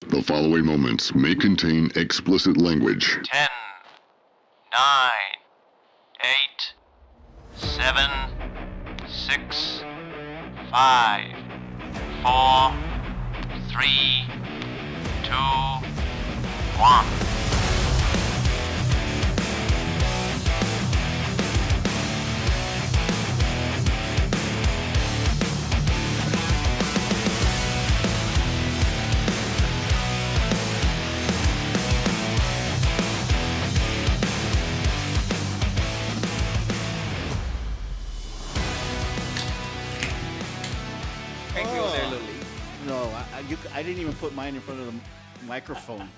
The following moments may contain explicit language. 10, 9, 8, 7, 6, 5, 4, 3, 2, 1. No, I didn't even put mine in front of the microphone,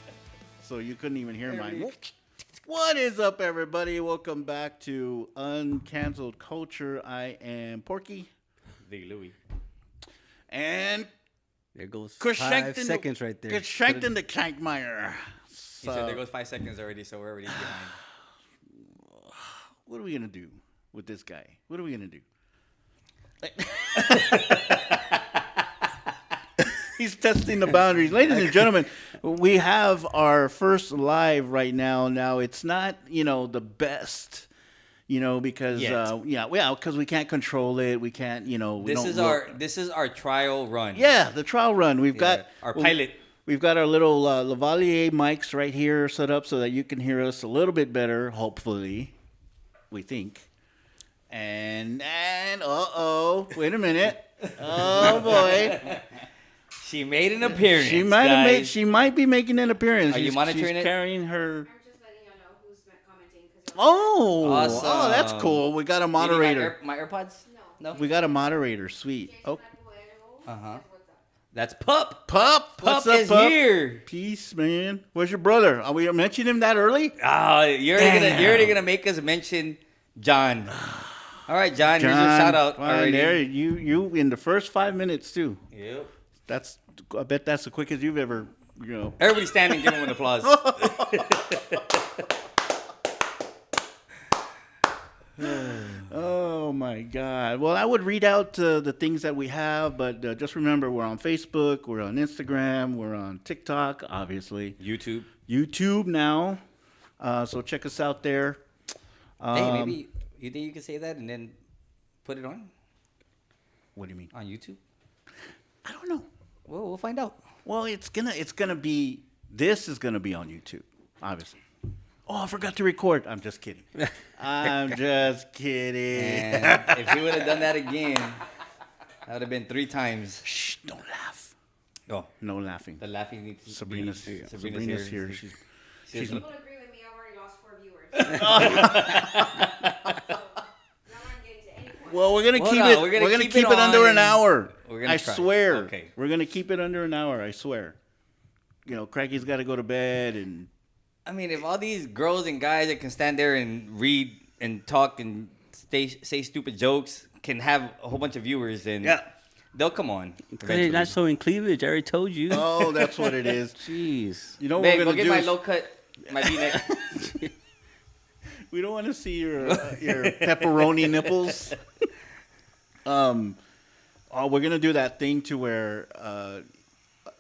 so you couldn't even hear mine. What is up, everybody? Welcome back to Uncanceled Culture. I am Porky. The Louie. And there goes Krankys 5 seconds right there. Krankys the Krankmeyer. He said there goes 5 seconds already, so we're already behind. What are we going to do with this guy? What are we going to do? He's testing the boundaries. Ladies and gentlemen, we have our first live right now. Now, it's not, the best, because, because we can't control it. We can't, This is our trial run. Yeah, the trial run. We've got our pilot. We've got our little lavalier mics right here set up so that you can hear us a little bit better, hopefully, we think. And wait a minute. Oh, boy. She made an appearance. She might be making an appearance. Are you monitoring she's it? carrying her. I'm just letting you know who's commenting. Awesome. Oh, that's cool. We got a moderator. My AirPods? No. We got a moderator. Sweet. Oh. That's Pup. Pup. What's up, is Pup? here. Peace, man. Where's your brother? Are we mentioning him that early? You're already gonna make us mention John. All right, John. Here's your shout out already. There, you in the first 5 minutes too. Yep. I bet that's the quickest you've ever, Everybody standing, give him an applause. Oh my God! Well, I would read out the things that we have, but just remember, we're on Facebook, we're on Instagram, we're on TikTok, obviously. YouTube now. So check us out there. Hey, maybe you think you can say that and then put it on? What do you mean? On YouTube? I don't know. Well, we'll find out. Well, this is gonna be on YouTube, obviously. Oh, I forgot to record. I'm just kidding. I'm just kidding. And if you would have done that again, that would have been 3 times. Shh! Don't laugh. Oh, No laughing. the laughing needs to Sabrina's be, Sabrina's here. She's People agree with me. I've already lost 4 viewers. So, now I'm getting to any point. Well, we're gonna Hold keep on, it. we're gonna We're gonna keep keep it it under on an hour. we're gonna I try. swear. Okay. We're gonna keep it under an hour. I swear. Cranky's got to go to bed, and I mean, if all these girls and guys that can stand there and read and talk and say stupid jokes can have a whole bunch of viewers, then they'll come on. They're not showing cleavage. I already told you. oh, that's what it is. Jeez. You know what Babe, we're go gonna get do? my is- low cut, my V-neck. We don't want to see your pepperoni nipples. We're gonna do that thing to where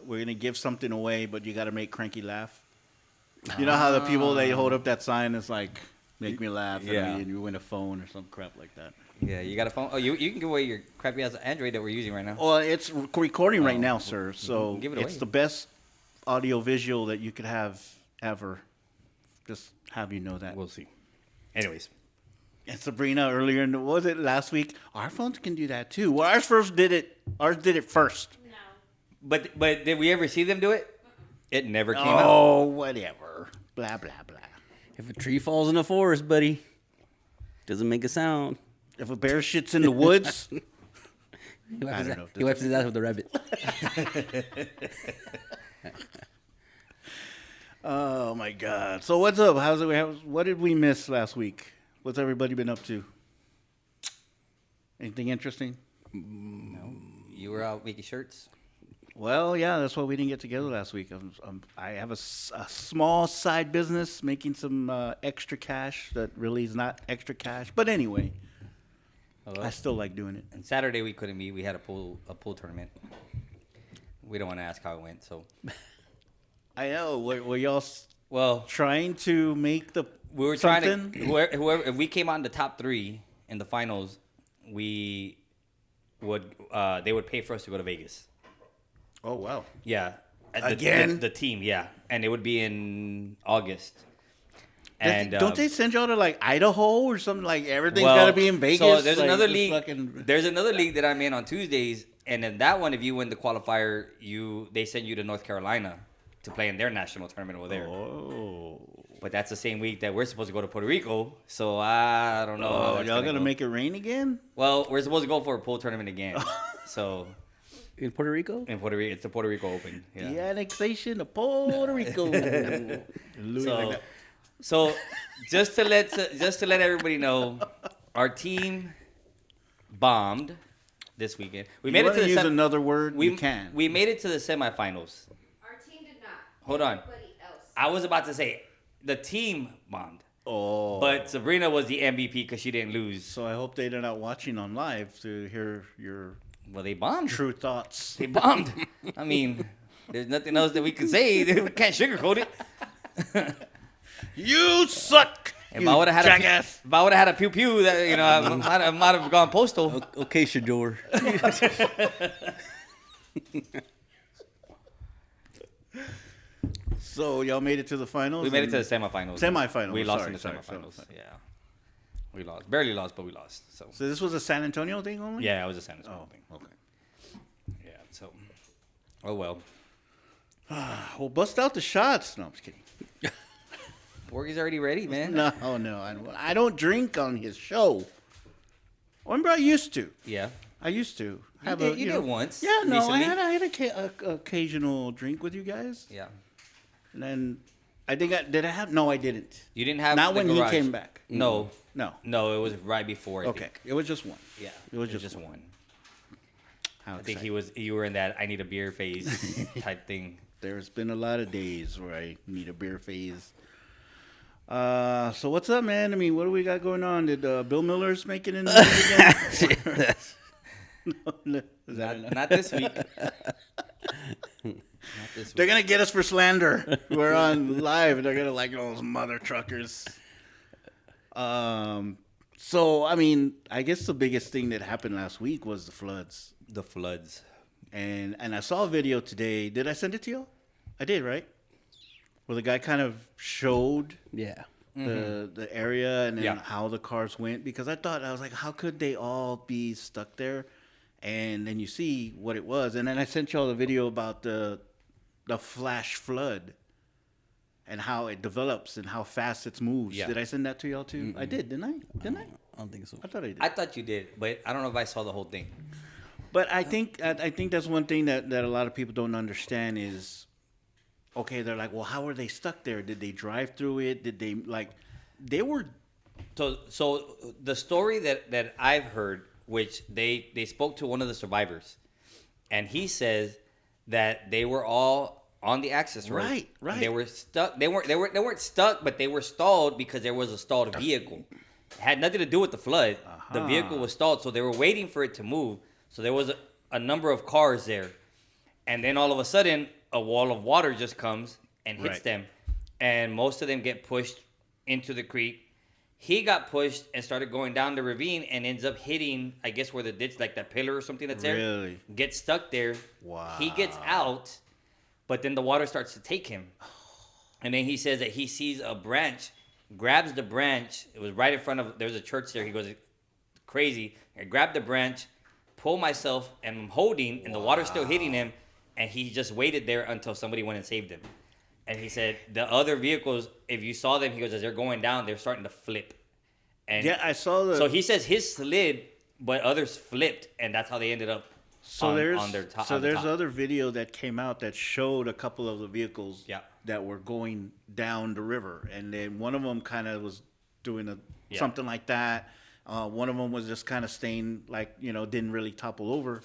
we're gonna give something away, but you got to make Cranky laugh. You know how the people they hold up that sign is like, "Make me laugh," Yeah. and you win a phone or some crap like that. Yeah, you got a phone. Oh, you can give away your crappy ass Android that we're using right now. Well, it's recording right now, sir. So give it it's away. the best audio visual that you could have ever. Just have you know that. We'll see. Anyways, And Sabrina earlier, what was it last week? Our phones can do that too. Well, ours did it first. No. but did we ever see them do it? It never came out. Oh, whatever. Blah blah blah. If a tree falls in the forest, buddy, doesn't make a sound. If a bear shits in the woods, He I wipes, don't know. he wipes his ass with the rabbit. oh my God. So what's up? What did we miss last week? What's everybody been up to? Anything interesting? No, you were out making shirts. Well, yeah, that's why we didn't get together last week. I have a small side business making some extra cash that really is not extra cash. But anyway, I still like doing it. And Saturday we couldn't meet. We had a pool tournament. We don't want to ask how it went, so I know. Were y'all Well, trying to make the we were trying to whoever if we came out in the top 3 in the finals, we would they would pay for us to go to Vegas. Oh wow! Yeah. Again? The team, yeah, and it would be in August. And don't they send y'all to like Idaho or something? Like everything's well, got to be in Vegas. So there's like, another just league. fucking- There's another league that I'm in on Tuesdays, and in that one, if you win the qualifier, they send you to North Carolina to play in their national tournament over there. Oh. But that's the same week that we're supposed to go to Puerto Rico, so I don't know. how it's Y'all gonna go. make it rain again? Well, we're supposed to go for a pool tournament again. So In Puerto Rico? in Puerto Rico, it's the Puerto Rico Open. Yeah. The annexation of Puerto Rico. Louie So, like that. so just to let everybody know, our team bombed this weekend. We You made it wanna to the use another word? we You can. We made it to the semifinals. Our team did not. Hold on. Everybody else. I was about to say the team bombed, Oh. but Sabrina was the MVP because she didn't lose. So I hope they're not watching on live to hear your Well, they bombed. true thoughts. They bombed. I mean, there's nothing else that we can say. We can't sugarcoat it. You suck. If you I would have had jackass. if I would have had a pew pew, that I might have gone postal. Okay, Shador. So y'all made it to the finals. We made it to and- the semifinals. Semifinals, We lost sorry, in the sorry, semifinals. sorry. Yeah, we lost. Barely lost, but we lost. So So this was a San Antonio thing only. yeah, it was a San Antonio Oh, thing. okay. Yeah. So, oh well. Well, bust out the shots. No, I'm just kidding. Porky's already ready, man. No, I don't drink on his show. Remember, I used to. Yeah. I used to You did once, Yeah, no, I recently. had a occasional drink with you guys, Yeah. and then I think I have. No, I didn't. You didn't have Not the when garage. he came back. No. No. No, it was right before. I Okay, think. it was just one. Yeah. It was just one. How I think exciting. you were in that I need a beer phase type thing. There's been a lot of days where I need a beer phase. So what's up, man? I mean, what do we got going on? Did Bill Miller's make it in the league again? No, is that enough? Not this week. Not this They're week. gonna get us for slander. We're on live, and they're gonna like those mother truckers. So I mean, I guess the biggest thing that happened last week was the floods, The floods. and I saw a video today. Did I send it to you? I did, right? Where the guy kind of showed Yeah. the area and then Yeah. how the cars went, because I was like, how could they all be stuck there? And then you see what it was, and then I sent y'all the video about the flash flood and how it develops and how fast it moves. Yeah. Did I send that to y'all too? I did, didn't I? Didn't I? I don't think so. I thought I did. I thought you did, but I don't know if I saw the whole thing. But I think that's one thing that a lot of people don't understand is, okay, they're like, well, how were they stuck there? Did they drive through it? Did they they were So the story that I've heard, which they spoke to one of the survivors, and he says that they were all on the access road. Right, right. They were stuck. They weren't stuck, but they were stalled because there was a stalled vehicle. It had nothing to do with the flood. The vehicle was stalled, so they were waiting for it to move. So there was a number of cars there, and then all of a sudden, a wall of water just comes and hits Right. them, and most of them get pushed into the creek. He got pushed and started going down the ravine and ends up hitting, I guess, where the ditch, like that pillar or something that's there. Really? Gets stuck there. Wow. He gets out, but then the water starts to take him. And then he says that he sees a branch, grabs the branch. It was right in front of, there's a church there. He goes crazy. I grabbed the branch, pull myself, and I'm holding, and the water's still hitting him. And he just waited there until somebody went and saved him. And he said the other vehicles, if you saw them, he goes, as they're going down, they're starting to flip. And Yeah, I saw the. so he says his slid, but others flipped, and that's how they ended up on their top. So on the there's top. other video that came out that showed a couple of the vehicles Yeah. that were going down the river, and then one of them kind of was doing Yeah. something like that. One of them was just kind of staying didn't really topple over,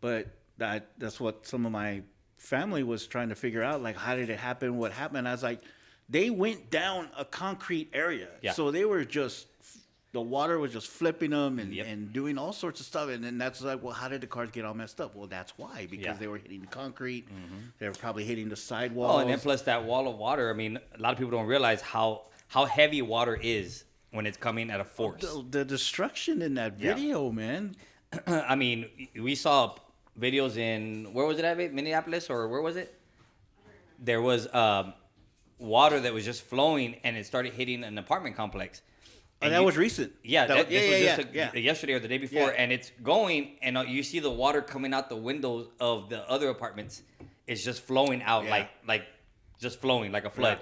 but that's what some of my family was trying to figure out, like, how did it happen? What happened? I was like, they went down a concrete area, Yeah. so they were just the water was just flipping them and, Yep. and doing all sorts of stuff. And then that's like, well, how did the cars get all messed up? Well, that's why, because Yeah. they were hitting the concrete. They were probably hitting the sidewalls. Oh, and then plus that wall of water. I mean, a lot of people don't realize how heavy water is when it's coming at a force. the destruction in that video, man. I mean, we saw videos in, where was it at, Minneapolis, or where was it? There was water that was just flowing, and it started hitting an apartment complex. And that was recent. Yeah, That was- this was just yeah. yesterday or the day before, Yeah. and it's going, and you see the water coming out the windows of the other apartments. It's just flowing out Yeah. like just flowing like a flood,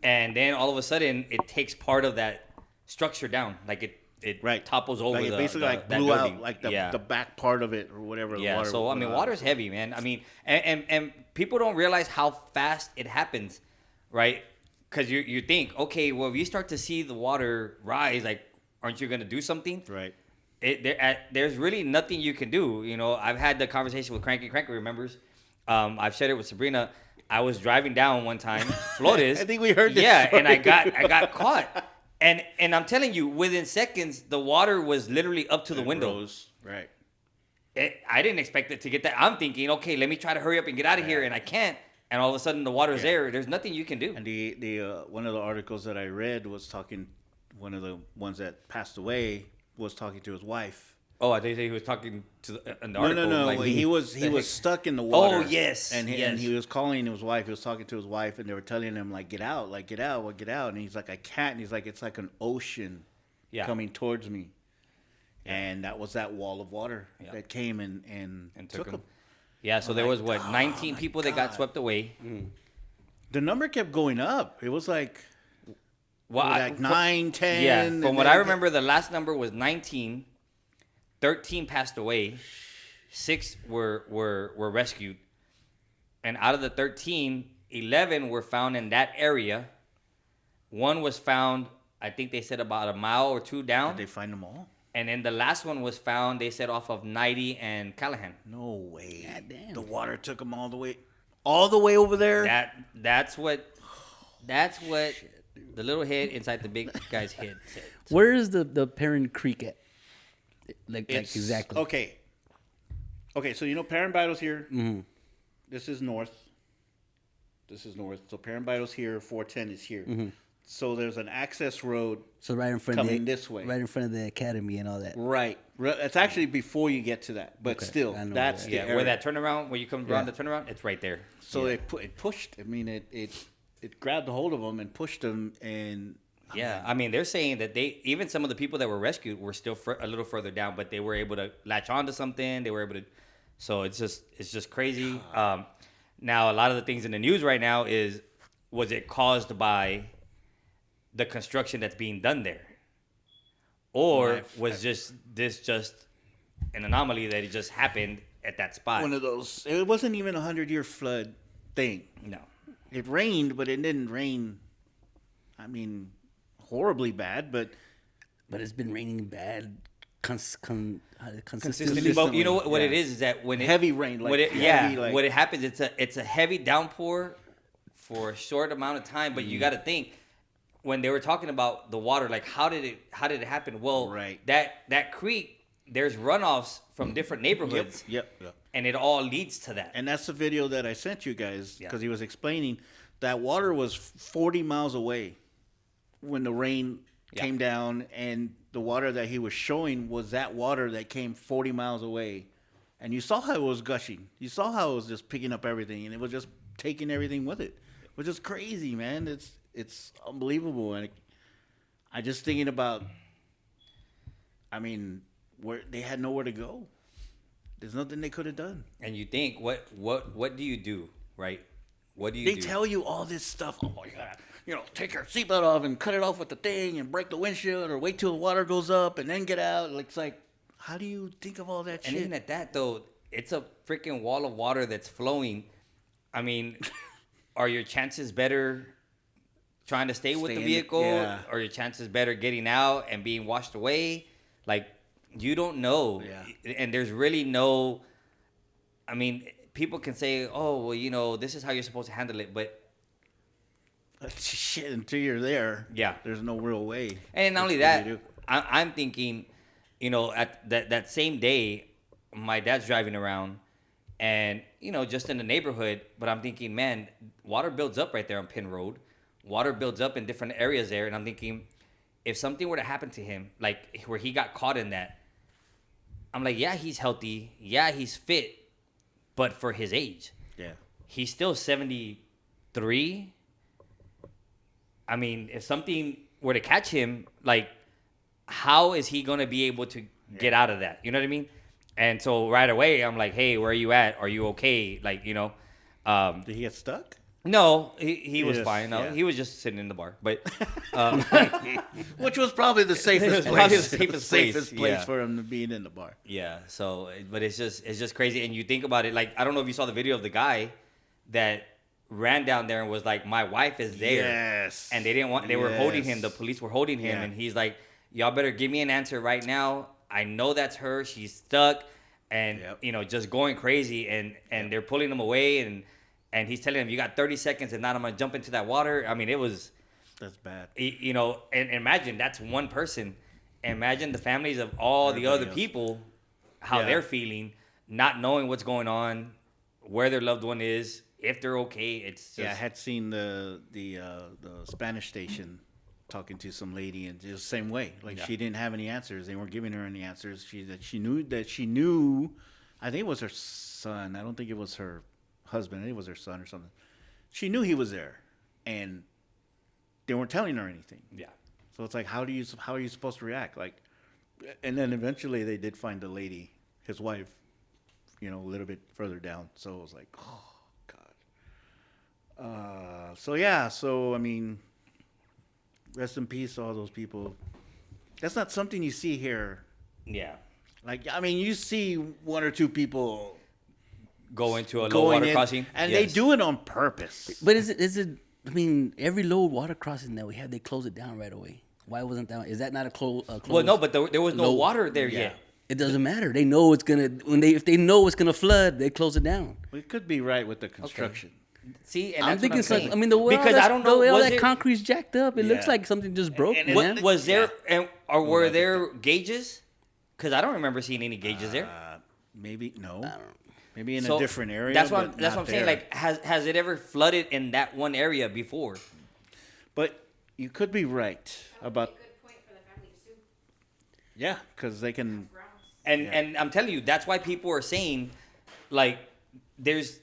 and then all of a sudden it takes part of that structure down, like it topples over. Like it basically like that blew building. out like the back part of it or whatever. Yeah, the water so I mean, water's heavy, man. I mean, and people don't realize how fast it happens, right? Because you think, okay, well, if you start to see the water rise, like, aren't you gonna do something? Right. There's really nothing you can do. You know, I've had the conversation with Cranky. Cranky remembers. I've shared it with Sabrina. I was driving down one time, Flores. I think we heard this Yeah, story. and I got caught. And I'm telling you, within seconds, the water was literally up to the window. Rose. Right. I didn't expect it to get that. I'm thinking, okay, let me try to hurry up and get out of here, and I can't. And all of a sudden, the water's there. There's nothing you can do. And the one of the articles that I read was talking. One of the ones that passed away was talking to his wife. Oh, I think he was talking to an No, article. no. Like, he was stuck in the water. Oh, yes, And he, yes. and he was calling his wife. He was talking to his wife, and they were telling him like, "Get out, like get out, well, get out." And he's like, "I can't." And he's like, "It's like an ocean coming towards me." And that was that wall of water that came and took him. Yeah, so there was 19 people that got swept away. The number kept going up. It was like, Well, like 9, 10. Yeah, and from what then- I remember, the last number was 19. 13 passed away. 6 were rescued. And out of the 13, 11 were found in that area. 1 was found, I think they said about a mile or 2 down. Did they find them all? And then the last one was found, they said, off of 90 and Callahan. No way. God damn. The water took them all the way over there. That's what the little head inside the big guy's head said. Where is the parent creek at? Like It's- exactly. Okay, so you know Parambido's here. Mm-hmm. This is north. So Parambido's here. 410 is here. Mm-hmm. So there's an access road. So right in front Coming of the, this way. right in front of the academy and all that. Right. It's actually before you get to that, but Okay, still, I know that's that. the Yeah, area. where that turnaround, where you come around the turnaround, it's right there. So it pushed. I mean, it grabbed a hold of them and pushed them, and Yeah, I mean, they're saying that even some of the people that were rescued were still a little further down, but they were able to latch onto something. They were able to, so it's just crazy. Now, a lot of the things in the news right now was it caused by the construction that's being done there, or was this just an anomaly that it just happened at that spot? one of those. It wasn't even a 100-year flood thing. No. It rained, but it didn't rain. I mean, horribly bad, but But it's been raining bad consistently. Consistently, but you know what yeah. it is that when it, Heavy rain, like what it, heavy, like- what it happens, it's a heavy downpour for a short amount of time. But you got to think when they were talking about the water, like how did it happen? Well, Right. that creek, there's runoffs from different neighborhoods, Yep. and it all leads to that. And that's the video that I sent you guys Yeah. because he was explaining that water was 40 miles away when the rain came down, and the water that he was showing was that water that came 40 miles away. And you saw how it was gushing. You saw how it was just picking up everything, and it was just taking everything with it, which is crazy, man. It's unbelievable. And I just thinking about, I mean, where they had nowhere to go. There's nothing they could have done. And you think, what do you do, right? What do you They do? tell you all this stuff. Oh my God. Take your seatbelt off and cut it off with the thing and break the windshield or wait till the water goes up and then get out. It's like, how do you think of all that And shit? even at that, though, it's a freaking wall of water that's flowing. I mean, are your chances better trying to stay with the Staying- vehicle? yeah. Or your chances better getting out and being washed away? Like, you don't know. Yeah. And there's really no... I mean, people can say, oh, well, this is how you're supposed to handle it. But Shit, until you're there, Yeah. there's no real way. And not only What do that, you do? I'm thinking, at that same day, my dad's driving around, and just in the neighborhood. But I'm thinking, man, water builds up right there on Penn Road. Water builds up in different areas there, and I'm thinking, if something were to happen to him, like where he got caught in that, I'm like, yeah, he's healthy, yeah, he's fit, but for his age, Yeah. he's still 73. I mean, if something were to catch him, like, how is he going to be able to get out of that? You know what I mean? And so right away, I'm like, hey, where are you at? Are you okay? Like, Did he get stuck? No, he was Yes, fine. No, yeah. he was just sitting in the bar. But Which was probably the safest place. Probably the safest place, safest place yeah. for him to be in the bar. yeah, so but it's just crazy. And you think about it, like, I don't know if you saw the video of the guy that ran down there and was like, my wife is there. Yes. And they were holding him. The Yes. police were holding him, Yeah. and he's like, y'all better give me an answer right now. I know that's her. She's stuck, and Yep. just going crazy, and they're pulling him away, and he's telling him, you got 30 seconds, and not I'm gonna jump into that water. I mean, it was, That's bad. and imagine that's one person. Imagine the families of all the Everybody other else. people, how Yeah. they're feeling, not knowing what's going on, where their loved one is, if they're okay. It's just, Yeah, I had seen the Spanish station talking to some lady, and it was the same way. Like, she didn't have any answers. They weren't giving her any answers. She knew. I think it was her son. I don't think it was her husband. I think it was her son or something. She knew he was there, and they weren't telling her anything. yeah. So it's like, how are you supposed to react? Like, and then eventually they did find the lady, his wife, a little bit further down. So it was like, oh God. So I mean, rest in peace, all those people. That's not something you see here. Yeah. Like, I mean, you see one or two people Go into a low going water in, crossing. and Yes. they do it on purpose. But is it? I mean, every low water crossing that we have, they close it down right away. Why wasn't that? Is that not a close? Well, no, but there was no low- water there Yeah. yet. It doesn't matter. They know it's gonna if they know it's gonna flood, they close it down. It could be right with the construction. See, and I'm that's thinking what I'm saying. the way because all I don't know, the way all was that it, concrete's jacked up. It looks Yeah. like something just broke. And man. was there, or were Like there gauges? Because I don't remember seeing any gauges there. Maybe no. Maybe in So a different area. That's but what not I'm saying. there. Like, has it ever flooded in that one area before? But you could be right about Good point for the family to sue. yeah, because they can. Grounds. And I'm telling you, that's why people are saying, like, it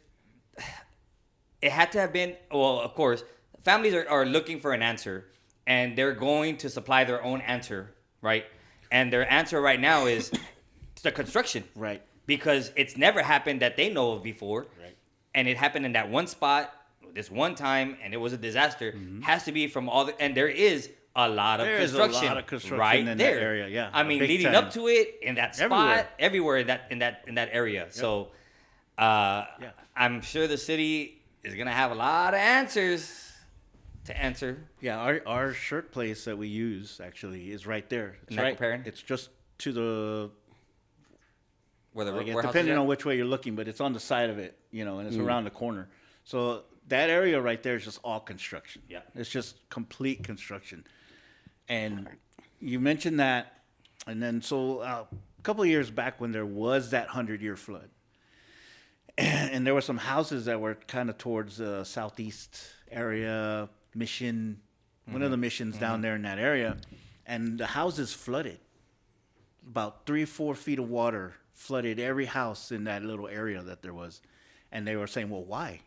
had to have been, well, of course, families are looking for an answer, and they're going to supply their own answer, right? And their answer right now is the construction. Right. Because it's never happened that they know of before. Right. And it happened in that one spot, this one time, and it was a disaster. Has to be from all the, and there is a lot of There is a construction, lot of construction right in that there. area, yeah. I mean, Big leading time. up to it, in that spot, Everywhere. everywhere in that area. So, I'm sure the city is gonna have a lot of answers to answer. Yeah, our shirt place that we use actually is right there. It's Knuckle right. Perrin? It's just to the. Where the I guess, warehouse is depending at. on which way you're looking, but it's on the side of it, and it's around the corner. So that area right there is just all construction. Yeah. It's just complete construction. And you mentioned that, and then so a couple of years back when there was that 100-year flood, and there were some houses that were kind of towards the southeast area, Mission, one of the missions down there in that area, and the houses flooded. About 3-4 feet of water flooded every house in that little area that there was. And they were saying, well, why?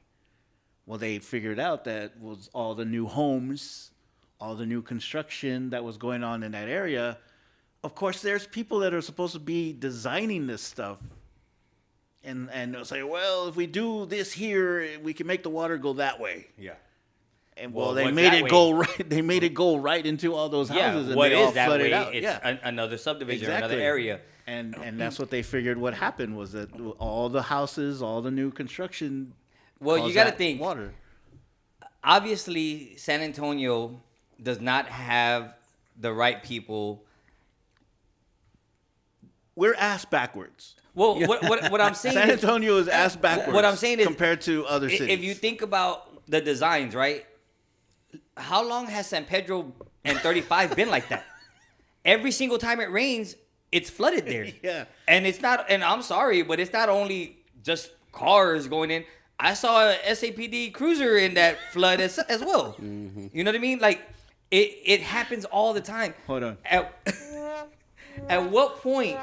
Well, they figured out that was all the new homes, all the new construction that was going on in that area. Of course, there's people that are supposed to be designing this stuff. And they'll say, well, if we do this here, we can make the water go that way. Yeah. And Well, they what's made that it way? go right. They made it go right into all those Yeah, houses, and what they all is that flooded way? out. It's Yeah, another subdivision, or Exactly. another area. and that's what they figured. What happened was that all the houses, all the new construction. Well, you caused got to that think. water. Obviously, San Antonio does not have the right people. We're ass backwards. Well, what I'm saying San is, Antonio is ass backwards. what I'm saying is, compared to other cities. if you think about the designs, right? How long has San Pedro and 35 been like that? every single time it rains, it's flooded there. Yeah. And it's not, and I'm sorry, but it's not only just cars going in. I saw a SAPD cruiser in that flood as well. Mm-hmm. You know what I mean? Like, it happens all the time. Hold on. At what point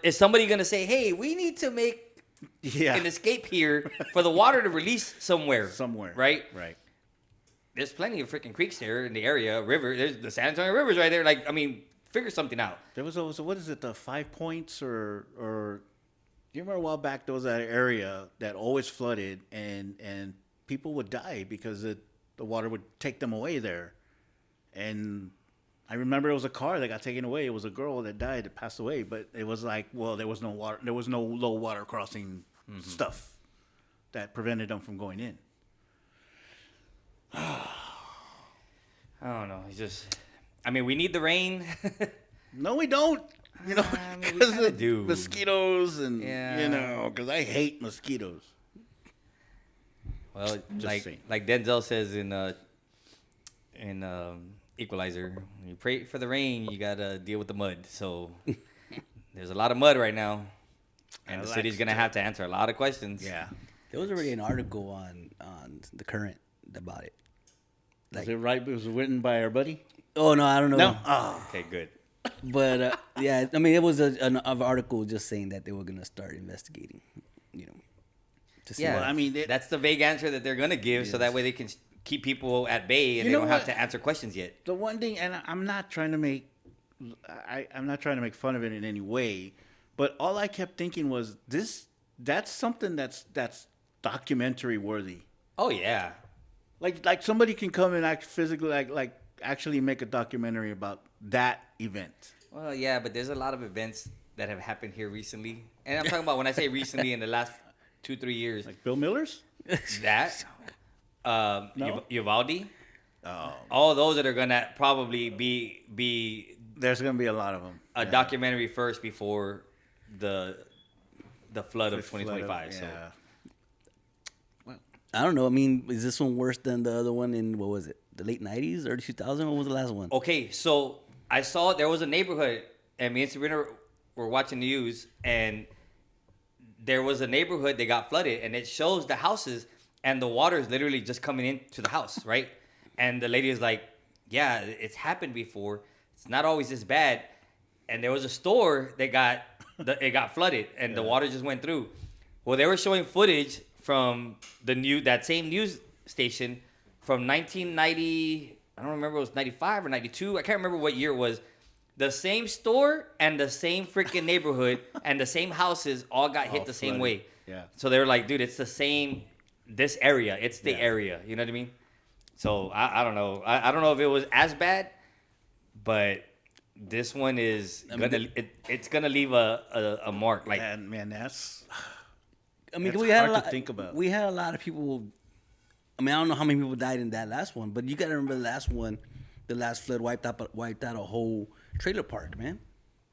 is somebody gonna say, hey, we need to make an escape here for the water to release somewhere? Right? Right. There's plenty of freaking creeks there in the area, river. There's the San Antonio River's right there. Like, I mean, figure something out. There was what is it, the 5 Points or do you remember a while back there was that area that always flooded and people would die because the water would take them away there. And I remember it was a car that got taken away. It was a girl that died, that passed away, but it was like, well, there was no water, there was no low water crossing stuff that prevented them from going in. I don't know. It's just, I mean, we need the rain. No, we don't. You know, I mean, we because kinda of do. mosquitoes and, Yeah. you know, because I hate mosquitoes. Well, Just saying. like Denzel says in Equalizer, when you pray for the rain, you gotta deal with the mud. So there's a lot of mud right now, and the city's gonna have to answer a lot of questions. Yeah. There was already an article on the Current about it. Was it right? It was written by our buddy? Oh no, I don't know. No. Oh. Okay, good. But yeah, I mean, it was an article just saying that they were gonna start investigating. You know. To see Yeah, Well, I mean, that's the vague answer that they're gonna give, so that way they can keep people at bay and You they know don't have what? to answer questions yet. The one thing, and I'm not trying to make, I'm not trying to make fun of it in any way, but all I kept thinking was that's something that's documentary worthy. Oh yeah, Like somebody can come and act physically, like actually make a documentary about that event. well yeah, but there's a lot of events that have happened here recently, and I'm talking about when I say recently in the last 2-3 years. Like Bill Miller's? That, No? Uvalde, Oh. all those that are gonna probably be There's going to be a lot of them. a documentary first before the flood of 2025. So I don't know. I mean, is this one worse than the other one in, what was it, the late 90s, early 2000s? What was the last one? okay, so I saw there was a neighborhood, and me and Sabrina were watching the news, and there was a neighborhood that got flooded, and it shows the houses, and the water is literally just coming into the house, right? And the lady is like, yeah, it's happened before. It's not always this bad. And there was a store that it got flooded, and the water just went through. Well, they were showing footage from that same news station from 1990. I don't remember if it was 95 or 92. I can't remember what year it was. The same store and the same freaking neighborhood and the same houses all got hit the same flooded. way. Yeah. So they were like, dude, it's the same, this area. It's the area. You know what I mean? So I don't know. I don't know if it was as bad, but this one is it's gonna leave a mark. Like, And man, that's I mean, That's we had hard a to lot. think about. We had a lot of people. I mean, I don't know how many people died in that last one, but you got to remember the last one. The last flood wiped out a whole trailer park, man.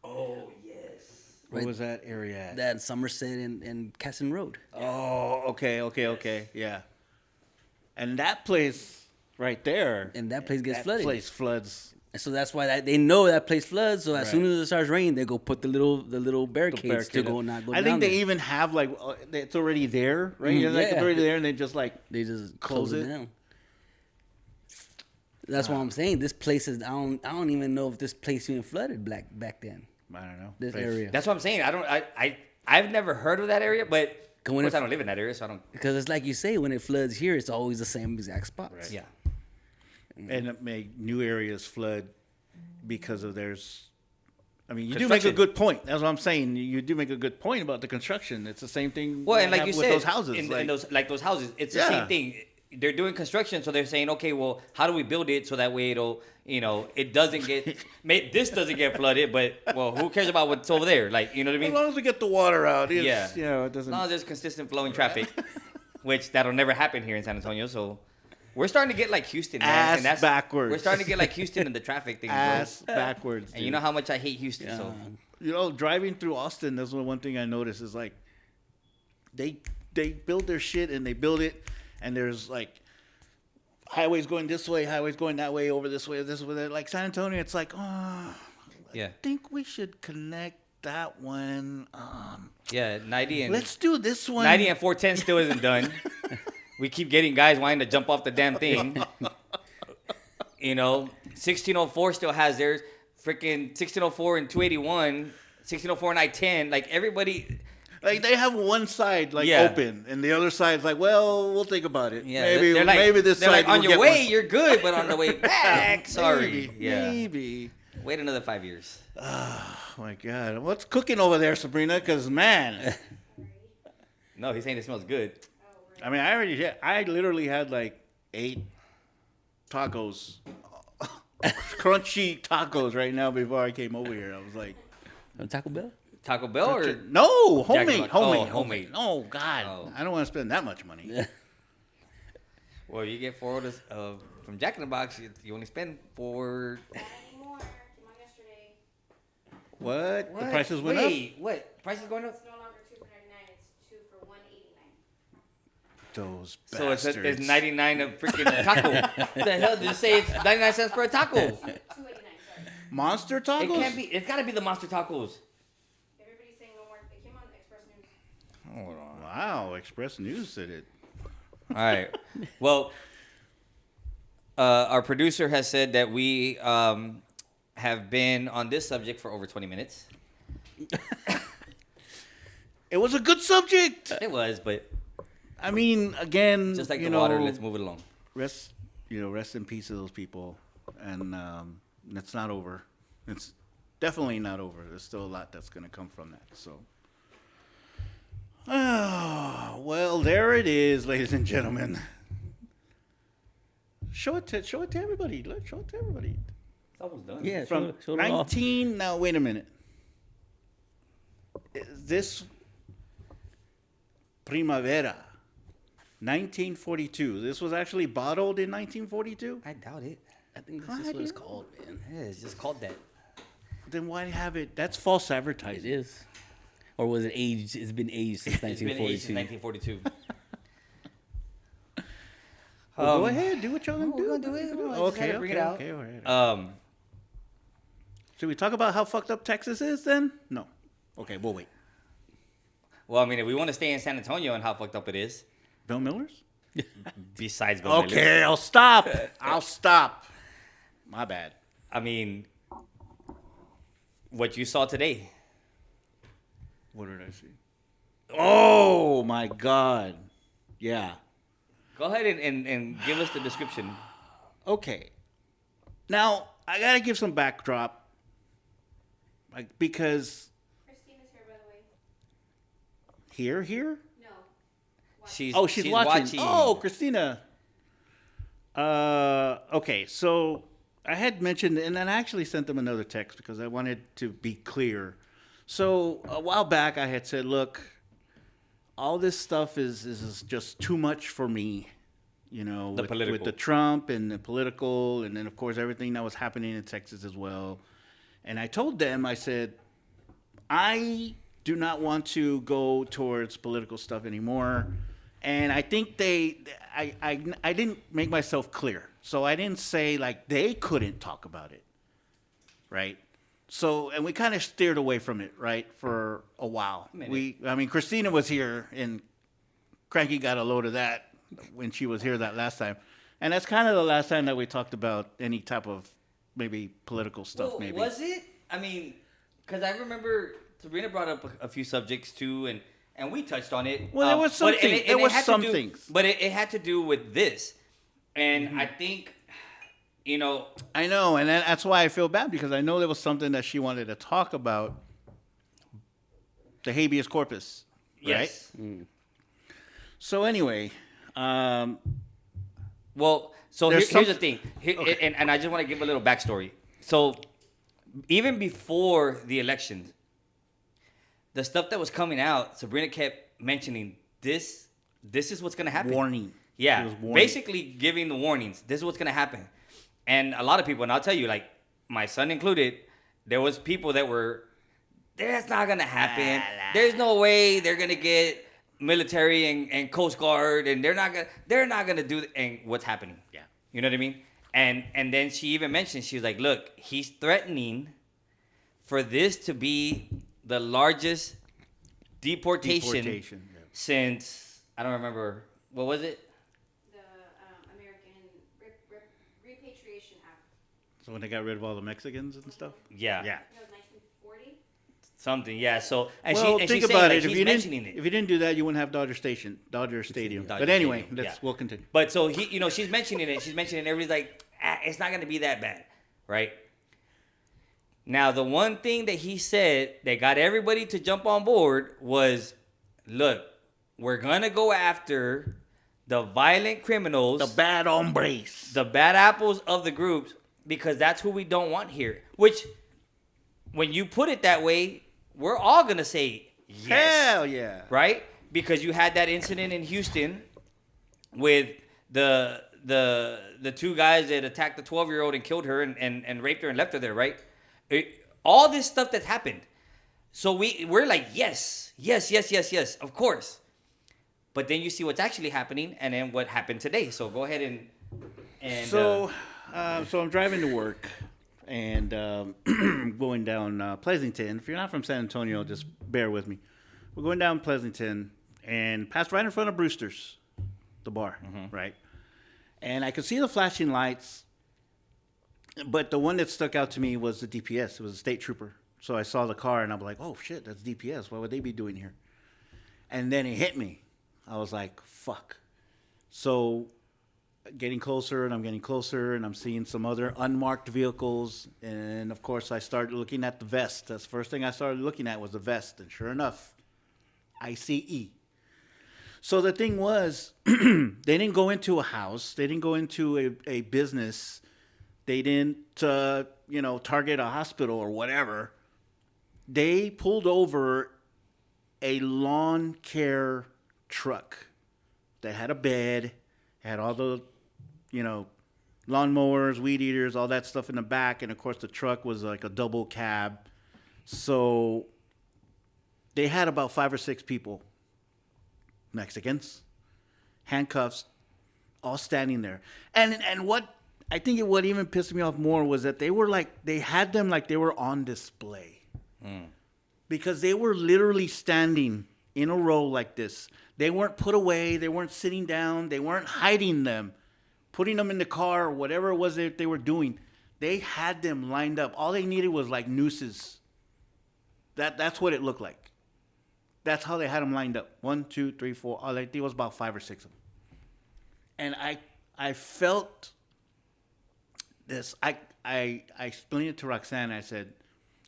oh yes. where Right. was that area at? That Somerset and Casson Road. Oh, okay, yeah. And that place right there, And that place gets that flooded. place floods. And so that's why they know that place floods. So as Right. soon as it starts raining, they go put the little barricades to go not go I down think they there. even have like it's already there, right? Mhm, Like it's yeah. already there, and they just like They just Close close it? it down. That's what I'm saying. This place is. I don't even know if this place even flooded back then. I don't know This Place- area. That's what I'm saying. I've never heard of that area, but of When course it- I don't live in that area, so I don't. Because it's like you say, when it floods here, it's always the same exact spots. Right. Yeah. and it make new areas flood because of there's. I mean, you do make a Construction. good point. That's what I'm saying. You do make a good point about the construction. It's the same thing. Well, and they like have you with said, those houses, in those houses, it's the Yeah. same thing. They're doing construction, so they're saying, okay, well, how do we build it so that way it doesn't get, this doesn't get flooded, but well, who cares about what's over there? Like, you know what I as mean? long as we get the water out, it's, Yeah. you know, it As doesn't. long as there's consistent flowing traffic, which that'll never happen here in San Antonio. So we're starting to get like Houston, man. Ass and that's backwards. We're starting to get like Houston in the traffic thing, bro. Ass backwards. And you dude. know how much I hate Houston, so You know, driving through Austin, that's one thing I noticed is like they build their shit and they build it, and there's like highways going this way, highways going that way, over this way, this way. Like San Antonio, it's like, Yeah. I think we should connect that one. Yeah, 90 and Let's do this one. 90 and 410 still isn't done. We keep getting guys wanting to jump off the damn thing. 1604 still has theirs. Freaking 1604 and 281, 1604 and I-10. Like everybody. Like they have one side open, and the other side's like, well, we'll think about it. Yeah, maybe they're like, maybe this they're side like, on will your get way one. you're good, but on the way back, sorry. Maybe. Wait another 5 years. Oh my God, what's cooking over there, Sabrina? Because man, No, he's saying it smells good. I mean, I literally had like 8 tacos, crunchy tacos right now before I came over here. I was like, Taco Bell? Taco Bell or no, Jack in the homemade, Box. homemade, Oh, homemade. Oh God, Oh. I don't want to spend that much money. well, you get 4 orders from Jack in the Box. You only spend 4. Not anymore. Came on yesterday. What? The prices went up? Wait, what? Prices going up? It's no longer $2 for $99. It's 2 for $189. Those So bastards. it's 99 a freaking taco. What the hell did you say? It's 99 cents for a taco. $2.89. Sorry. Monster tacos? It can't be. It's got to be the monster tacos. Everybody's saying no more. They came on Express News. Wow, Express News said it. All right. Well, our producer has said that we have been on this subject for over 20 minutes. It was a good subject. It was, but I mean, again, just like you the water, know, let's move it along. rest in peace to those people, and it's not over. It's definitely not over. There's still a lot that's going to come from that. So, well, there it is, ladies and gentlemen. Show it to everybody. Show it to everybody. It's almost done. Yeah, From show it off. 19. Now, wait a minute. Is this Primavera, 1942. This was actually bottled in 1942. I doubt it. I think that's just what it's called, man. Yeah, it's just called that. Then why have it? That's false It advertising. is. Or was it aged? It's been aged since It's been aged since 1942. 1942. Well, go ahead, do what y'all gonna do. we're gonna do it. I just Okay, had to bring it okay, out. okay, all right. Should we talk about how fucked up Texas is then? No. Okay, we'll wait. Well, I mean, if we want to stay in San Antonio and how fucked up it is, Bill Miller's? besides Bill Okay, Miller, I'll stop. I'll stop. My bad. I mean, what you saw today. What did I see? Oh my God. Yeah. Go ahead and give us the description. Okay. Now, I got to give some backdrop. Because Christina's here, by the way. here? No. She's She's watching. Oh, Christina. Okay, so I had mentioned, and then I actually sent them another text because I wanted to be clear. So a while back, I had said, look, all this stuff is just too much for me, with political. the Trump and the political, and then, of course, everything that was happening in Texas as well. And I told them, I said, I do not want to go towards political stuff anymore. And I think I didn't make myself clear. So I didn't say like they couldn't talk about it, right? So, and we kind of steered away from it, right, for a while. Christina was here, and Kranky got a load of that when she was here that last time. And that's kind of the last time that we talked about any type of maybe political stuff, Well, maybe. was it? I mean, because I remember Sabrina brought up a few subjects too, and we touched on it. Well, there was but- something. and There was had to some do- things. But it had to do with this. And I think, I know, and that's why I feel bad, because I know there was something that she wanted to talk about, the habeas corpus, right? yes. So anyway, Well, so There's here's the some- thing. Okay. And I just want to give a little backstory. So even before the elections, the stuff that was coming out, Sabrina kept mentioning this is what's going to happen. warning. Yeah, It was warning. basically giving the warnings. This is what's gonna happen, and a lot of people, and I'll tell you, like my son included, there was people that were, that's not gonna happen. There's no way they're gonna get military and Coast Guard, and they're not gonna do. And what's happening? Yeah. You know what I mean? And then she even mentioned, she was like, look, he's threatening for this to be the largest deportation yeah. since, I don't remember, what was it? The American Repatriation Act. So when they got rid of all the Mexicans and stuff? Yeah. Yeah. That was 1940. Something, yeah. So, and Well, she's think saying, about like, it. If he's you mentioning didn't, it. if you didn't do that, you wouldn't have Dodger Stadium. Dodger But anyway, Stadium, yeah. we'll continue. But so he, you know, she's mentioning it. She's mentioning it. Everybody's like, it's not gonna be that bad, right? Now, the one thing that he said that got everybody to jump on board was, look, we're gonna go after the violent criminals, The bad hombres. the bad apples of the groups, because that's who we don't want here. Which, when you put it that way, we're all gonna say yes. Hell yeah. Right? Because you had that incident in Houston with the two guys that attacked the 12-year-old and killed her and raped her and left her there, right? All this stuff that's happened. So we're like, yes, of course. But then you see what's actually happening and then what happened today. So go ahead and So I'm driving to work and going down Pleasanton. If you're not from San Antonio, just bear with me. We're going down Pleasanton and passed right in front of Brewster's, the bar, right? And I could see the flashing lights, but the one that stuck out to me was the DPS. It was a state trooper. So I saw the car and I'm like, oh shit, that's DPS. What would they be doing here? And then it hit me. I was like, fuck. So getting closer and I'm seeing some other unmarked vehicles. And of course I started looking at the vest. That's the first thing I started looking at was the vest. And sure enough, ICEy. So the thing was, they didn't go into a house. They didn't go into a business. They didn't, target a hospital or whatever. They pulled over a lawn care truck that had a bed, had all the, lawnmowers, weed eaters, all that stuff in the back. And, of course, the truck was like a double cab. So they had about 5 or 6 people, Mexicans, handcuffs, all standing there. And what I think what even pissed me off more was that they had them like they were on display. Because they were literally standing in a row like this. They weren't put away. They weren't sitting down. They weren't hiding them, putting them in the car or whatever it was that they were doing. They had them lined up. All they needed was like nooses. That's what it looked like. That's how they had them lined up. 1, 2, 3, 4. I think it was about 5 or 6 of them. And I felt this. I explained it to Roxanne. I said,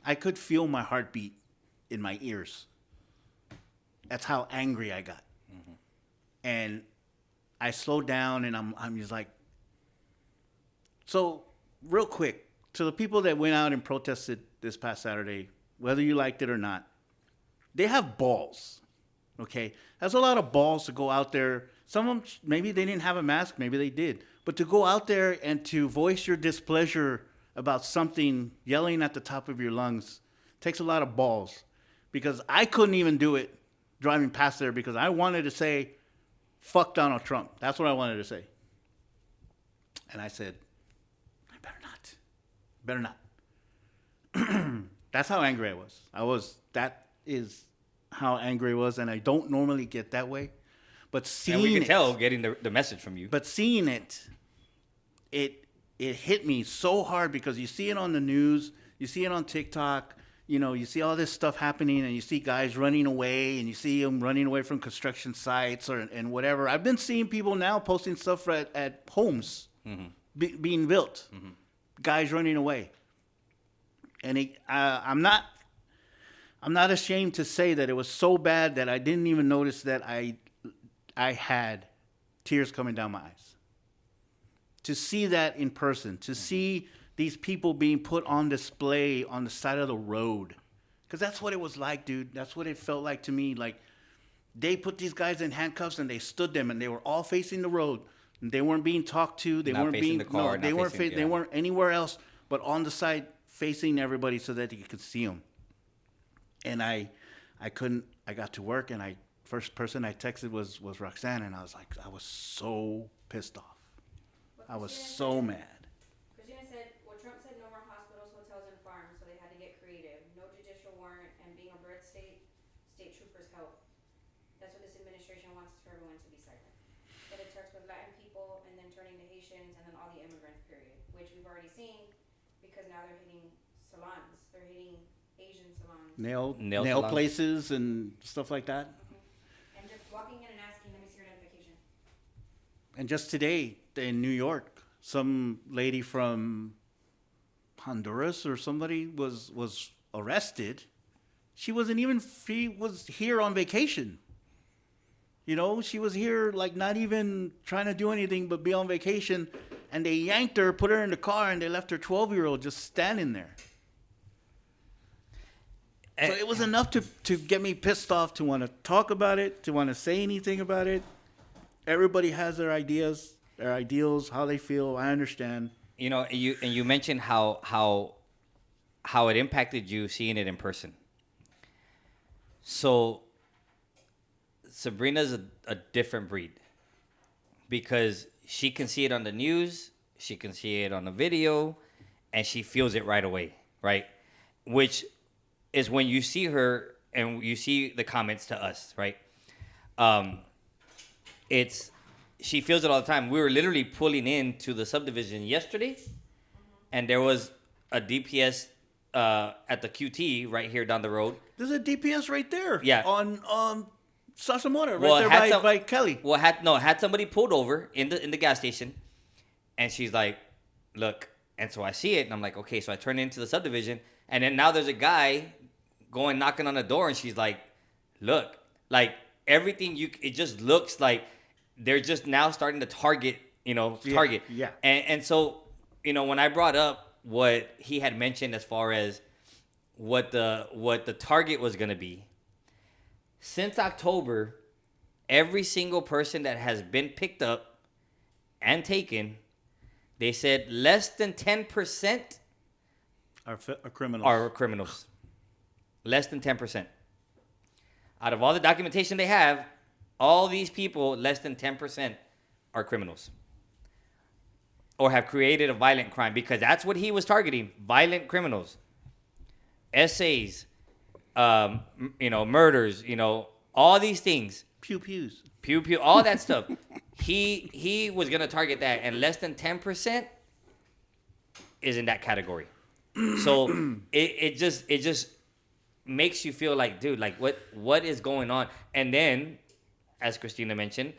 I could feel my heartbeat in my ears. That's how angry I got. And I slowed down and I'm just like, so real quick, to the people that went out and protested this past Saturday, whether you liked it or not, they have balls, okay? That's a lot of balls to go out there. Some of them, maybe they didn't have a mask, maybe they did. But to go out there and to voice your displeasure about something, yelling at the top of your lungs, takes a lot of balls. Because I couldn't even do it driving past there because I wanted to say, fuck Donald Trump. That's what I wanted to say. And I said, I better not. That's how angry I was. That is how angry I was, and I don't normally get that way. But seeing and we can it, tell getting the message from you. But seeing it hit me so hard because you see it on the news, you see it on TikTok, you see all this stuff happening, and you see guys running away, and you see them running away from construction sites and whatever. I've been seeing people now posting stuff at homes being built, guys running away. And I'm not ashamed to say that it was so bad that I didn't even notice that I had tears coming down my eyes. To see that in person, to see these people being put on display on the side of the road. Because that's what it was like, dude. That's what it felt like to me. Like, they put these guys in handcuffs and they stood them and they were all facing the road. And they weren't being talked to. They Not weren't facing being the car, no, they not weren't facing- they weren't anywhere else but on the side facing everybody so that you could see them. And I got to work and first person I texted was Roxanne, and I was like, I was so pissed off. What I was so mad. Christina said, well, Trump said no more hospitals, hotels, and farms, so they had to get creative. No judicial warrant, and being a red state, state troopers help. That's what this administration wants is for everyone to be silent. But it starts with Latin people, and then turning to Haitians, and then all the immigrants, period. Which we've already seen, because now they're hitting salons. They're hitting Asian salons. Nail salons. places and stuff like that. And just walking in and asking, let me see your identification. And just today in New York, some lady from Honduras or somebody was arrested. She was here on vacation. You know, she was here like not even trying to do anything but be on vacation. And they yanked her, put her in the car, and they left her 12-year-old just standing there. So it was enough to get me pissed off to want to talk about it, to want to say anything about it. Everybody has their ideas, their ideals, how they feel. I understand. You know, you mentioned how it impacted you seeing it in person. So Sabrina's a different breed because she can see it on the news, she can see it on the video, and she feels it right away, right? Which is when you see her and you see the comments to us, right? She feels it all the time. We were literally pulling into the subdivision yesterday, and there was a DPS at the QT right here down the road. There's a DPS right there. Yeah. On Sasamora, right there by Kelly. Well, had somebody pulled over in the gas station, and she's like, "Look," and so I see it, and I'm like, "Okay." So I turn into the subdivision, and then now there's a guy going knocking on the door, and she's like, "Look," like everything it just looks like they're just now starting to target. Yeah. And so when I brought up what he had mentioned as far as what the target was going to be. Since October, every single person that has been picked up and taken, they said less than 10% Are criminals. are criminals. Less than 10%. Out of all the documentation they have, all these people, less than 10% are criminals. Or have created a violent crime, because that's what he was targeting, violent criminals. Essays, murders, all these things. Pew-pews. Pew, all that stuff. He was going to target that, and less than 10% is in that category. So it just makes you feel like, dude, like what is going on? And then, as Christina mentioned,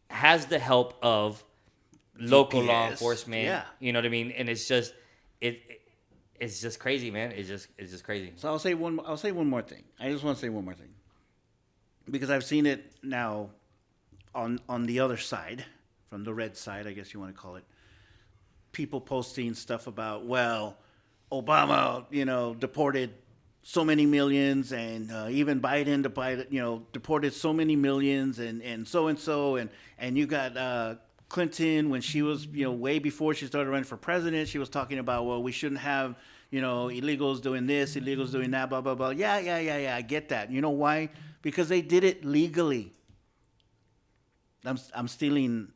has the help of local law DPS. enforcement. Yeah. You know what I mean? And it's just it's just crazy, man. It's just crazy. So I'll say one more thing. I just want to say one more thing, because I've seen it now on the other side, from the red side, I guess you want to call it. People posting stuff about, well, Obama, deported so many millions, and even Biden deported so many millions, and so, and you got Clinton, when she was, way before she started running for president, she was talking about, well, we shouldn't have, illegals doing this, illegals doing that, blah, blah, blah. Yeah, I get that. You know why? Because they did it legally. I'm stealing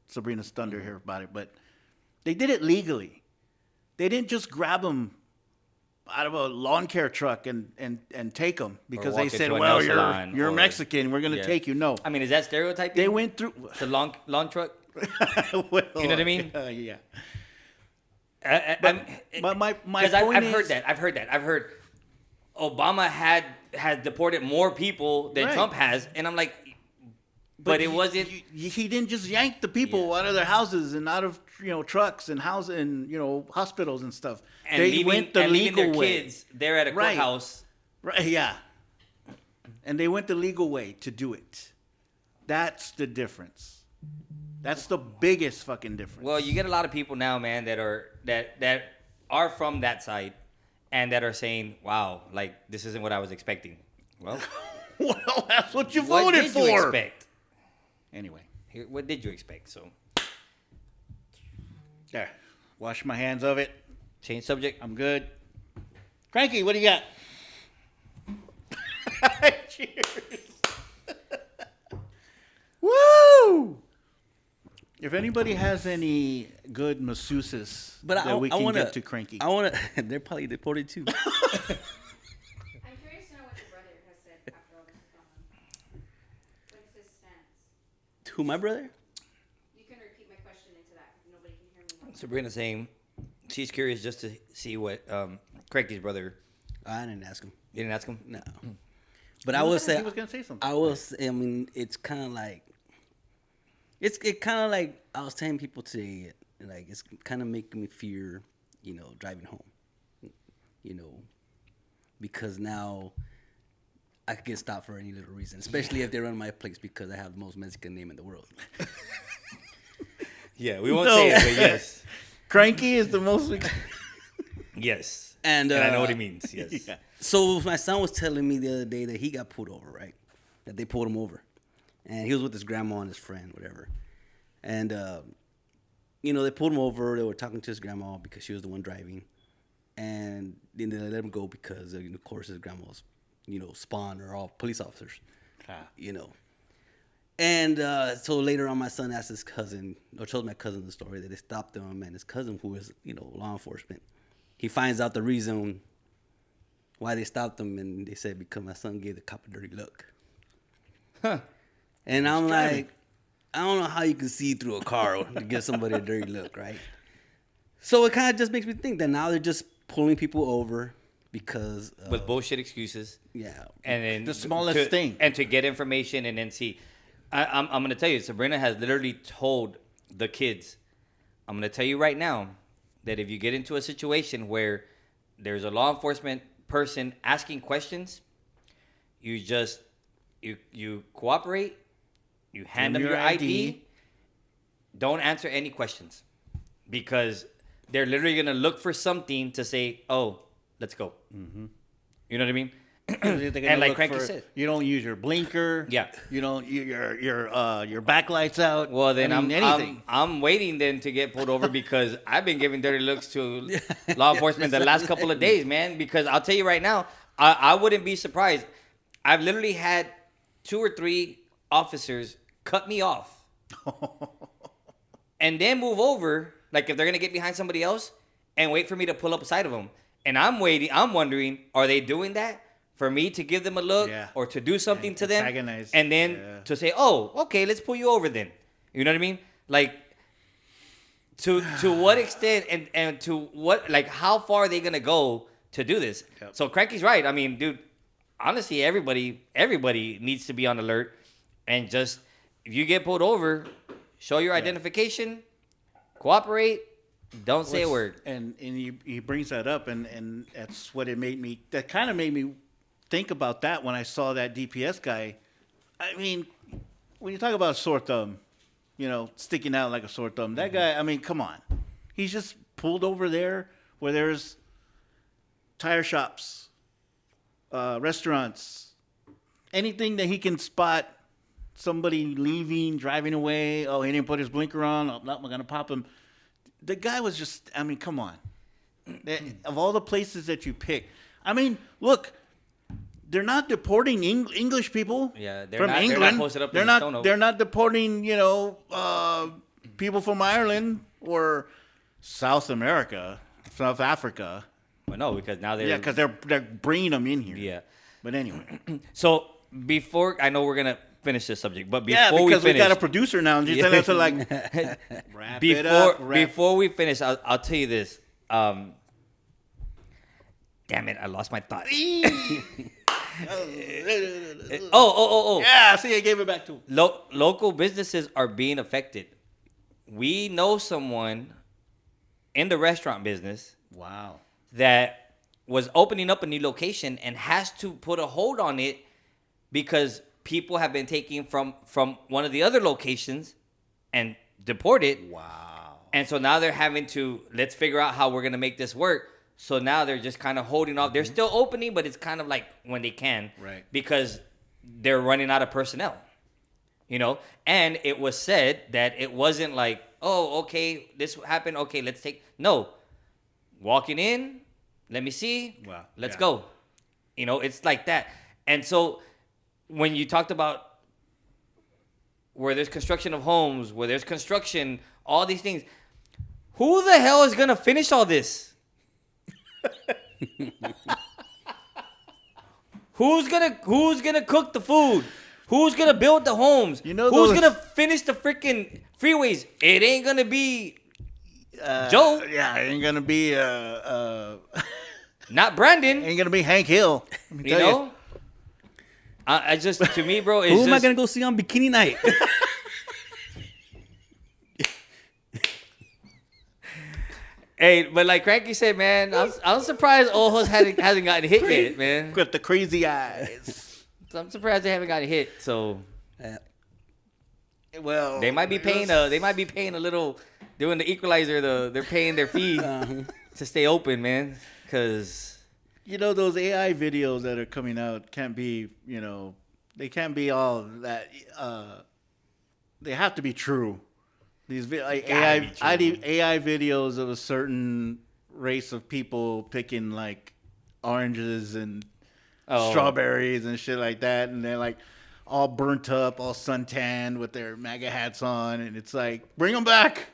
Sabrina's thunder here about it, but they did it legally. They didn't just grab them out of a lawn care truck and take them because they said, well, you're Mexican, we're going to take you. No. I mean, is that stereotyping? They went through the lawn truck. Well, you know what I mean? Yeah. But my because point I've is, heard that. I've heard Obama has deported more people than Right. Trump has, and I'm like, but it wasn't. He didn't just yank the people out of their houses and out of trucks and houses and hospitals and stuff. And they leaving, went the and leaving legal their way. kids there at a Right. courthouse. Right? Yeah. And they went the legal way to do it. That's the difference. That's the biggest fucking difference. Well, you get a lot of people now, man, that are from that side, and that are saying, "Wow, like this isn't what I was expecting." Well, well, that's what you what voted did for. you expect? Anyway, What did you expect? So, there. Wash my hands of it. change subject. I'm good. Kranky, what do you got? Cheers. Woo! If anybody has any good masseuses that we can get to Kranky. I want to. They're probably deported too. I'm curious to know what your brother has said after all this is gone on. What's his stance? Who, my brother? You can repeat my question into that. Nobody can hear me. Sabrina's saying she's curious just to see what Cranky's brother. I didn't ask him. You didn't ask him? No. But I will say. He was gonna say something. I will say. I mean, it's kind of like. It kind of like I was telling people today. Like it's kind of making me fear, driving home. Because now I could get stopped for any little reason, especially if they run my place because I have the most Mexican name in the world. Yeah, we won't say it, but yes. Kranky is the most. Yes. And I know what he means, yes. Yeah. So my son was telling me the other day that he got pulled over, right? That they pulled him over. And he was with his grandma and his friend, whatever. And, they pulled him over. They were talking to his grandma because she was the one driving. And then they let him go because, of course, his grandma's, spawn are all police officers, And so later on, my son asked his cousin, or told my cousin the story, that they stopped him. And his cousin, who was, law enforcement, he finds out the reason why they stopped him. And they said, because my son gave the cop a dirty look. Huh. And I'm like, I don't know how you can see through a car to give somebody a dirty look, right? So it kind of just makes me think that now they're just pulling people over because... with bullshit excuses. Yeah. And then The smallest thing. And to get information and then see. I'm going to tell you, Sabrina has literally told the kids, I'm going to tell you right now that if you get into a situation where there's a law enforcement person asking questions, you just... You cooperate, you hand them your ID. Don't answer any questions because they're literally going to look for something to say, oh, let's go. Mm-hmm. You know what I mean? And like Cranky said. You don't use your blinker. Yeah. You don't your backlights out. Well, then anything. I'm waiting then to get pulled over because I've been giving dirty looks to law enforcement the last couple of days, man. Because I'll tell you right now, I wouldn't be surprised. I've literally had 2 or 3 officers cut me off and then move over, like if they're going to get behind somebody else and wait for me to pull up beside of them. And I'm wondering, are they doing that for me to give them a look or to do something to them? Antagonize. And then to say, oh, okay, let's pull you over then. You know what I mean? Like, to what extent and to what, like, how far are they going to go to do this? Yep. So Cranky's right. I mean, dude, honestly, everybody needs to be on alert, and just if you get pulled over, show your identification, cooperate, don't say a word. And he brings that up, and that's what that kind of made me think about that when I saw that DPS guy. I mean, when you talk about a sore thumb, sticking out like a sore thumb, that guy. I mean, come on, he's just pulled over there where there's tire shops. Restaurants, anything that he can spot somebody leaving, driving away. Oh, he didn't put his blinker on. I'm not going to pop him. The guy was just, I mean, come on. Of all the places that you pick, I mean, look, they're not deporting English people from England. They're not posted up they're not deporting, people from Ireland or South America, South Africa. Well, no, because now because they're bringing them in here. Yeah. But anyway. So before, I know we're gonna finish this subject, but before because we finish, we got a producer now, and she's telling us to like wrap it up. Before we finish, I'll tell you this. Damn it, I lost my thought. Oh. Yeah, see, I gave it back to him. Local businesses are being affected. We know someone in the restaurant business. Wow. That was opening up a new location and has to put a hold on it because people have been taken from one of the other locations and deported. Wow. And so now they're having to, let's figure out how we're going to make this work. So now they're just kind of holding off. They're still opening, but it's kind of like when they can. Right. Because they're running out of personnel. And it was said that it wasn't like, oh, okay, this happened. Okay, let's take. No. Walking in, let me see. Wow. Let's go. It's like that. And so when you talked about where there's construction of homes, where there's construction, all these things. Who the hell is gonna finish all this? Who's gonna cook the food? Who's gonna build the homes? You know who's those- gonna finish the freaking freeways? It ain't gonna be Joe. Yeah, it ain't gonna be Not Brandon. ain't gonna be Hank Hill. Let me You tell know? I just, to me, bro, it's Who am I just, gonna go see on Bikini Night? hey, but like Cranky said, man, I'm surprised Ojos hasn't gotten hit yet, man. With the crazy eyes. I'm surprised they haven't gotten hit. So Well, they might be paying a little, doing the equalizer. They're paying their fee to stay open, man. Because you know those AI videos that are coming out can't be, they can't be all that. They have to be true. These AI videos of a certain race of people picking like oranges and strawberries and shit like that, and they're like all burnt up, all suntanned with their MAGA hats on, and it's like, bring them back,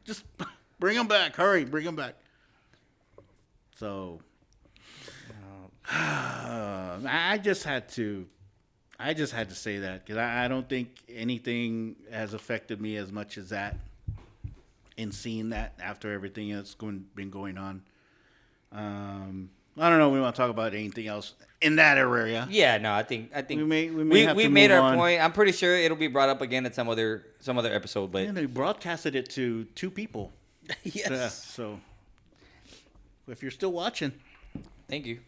just bring them back, hurry, bring them back. So I just had to say that because I don't think anything has affected me as much as that. In seeing that after everything that's been going on, I don't know. If we want to talk about anything else in that area. yeah, no, I think We may have to made move our on. point. I'm pretty sure it'll be brought up again at some other episode. But And they broadcasted it to 2 people. Yes. Yeah, so if you're still watching, thank you.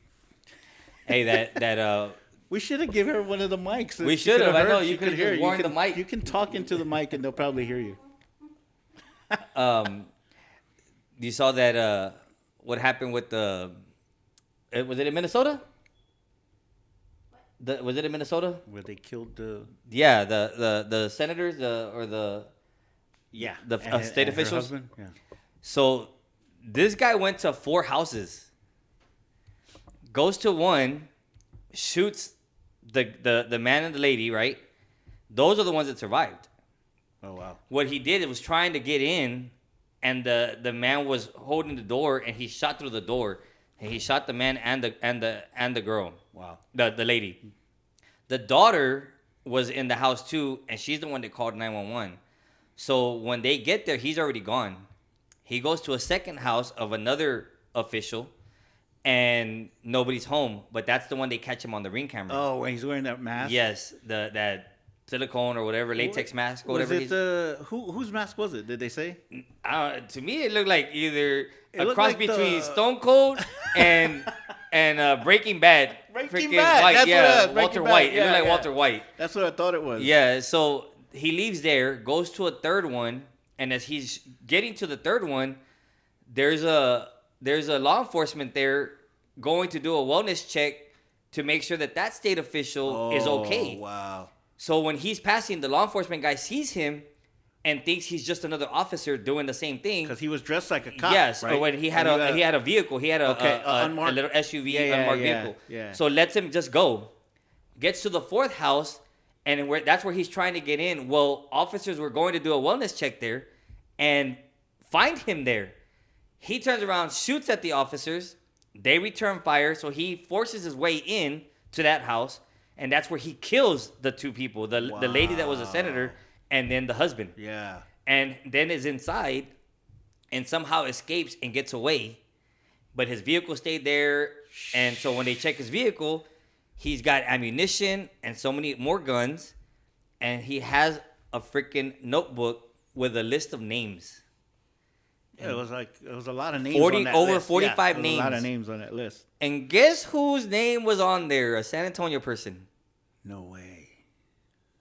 Hey, that we should have given her one of the mics. We She should have. could've I know, heard- you she could've could hear just it. warned You the can- mic. You can talk into the mic and they'll probably hear you. you saw that what happened with the was it in Minnesota? Was it in Minnesota? Where they killed the Yeah, the senators or the state her officials. husband? Yeah. So this guy went to 4 houses, goes to one, shoots the man and the lady, right? Those are the ones that survived. Oh wow. What he did was trying to get in, and the man was holding the door, and he shot through the door, and he shot the man and the girl. Wow. The lady. The daughter was in the house too, and she's the one that called 911. So when they get there, he's already gone. He goes to a second house of another official, and nobody's home. But that's the one they catch him on the Ring camera. Oh, when he's wearing that mask. Yes, that silicone or whatever, latex mask or Was whatever. it whose mask was it? Did they say? To me, it looked like either a looked cross like between Stone Cold and Breaking Bad. Breaking Freaking Bad, White. that's Yeah, what Breaking Walter Bad, White. It yeah, looked like yeah. Walter White. That's what I thought it was. Yeah, so he leaves there, goes to a third one, and as he's getting to the third one, there's a law enforcement there going to do a wellness check to make sure that state official is okay. Wow. So when he's passing, the law enforcement guy sees him and thinks he's just another officer doing the same thing. Because he was dressed like a cop. Yes, right? or when he had And a vehicle, he had a unmarked. little SUV Yeah, unmarked yeah, vehicle. yeah. So lets him just go. Gets to the 4th house, and that's where he's trying to get in. Well, officers were going to do a wellness check there, and find him there. He turns around, shoots at the officers. They return fire, so he forces his way in to that house, and that's where he kills the 2 people, the lady that was a senator, and then the husband. Yeah. And then is inside and somehow escapes and gets away. But his vehicle stayed there. And so when they check his vehicle, he's got ammunition and so many more guns. And he has a freaking notebook with a list of names. Yeah, it was a lot of names 40 on that over list. 45 there was a lot names. of names on that list. And guess whose name was on there? A San Antonio person. No way.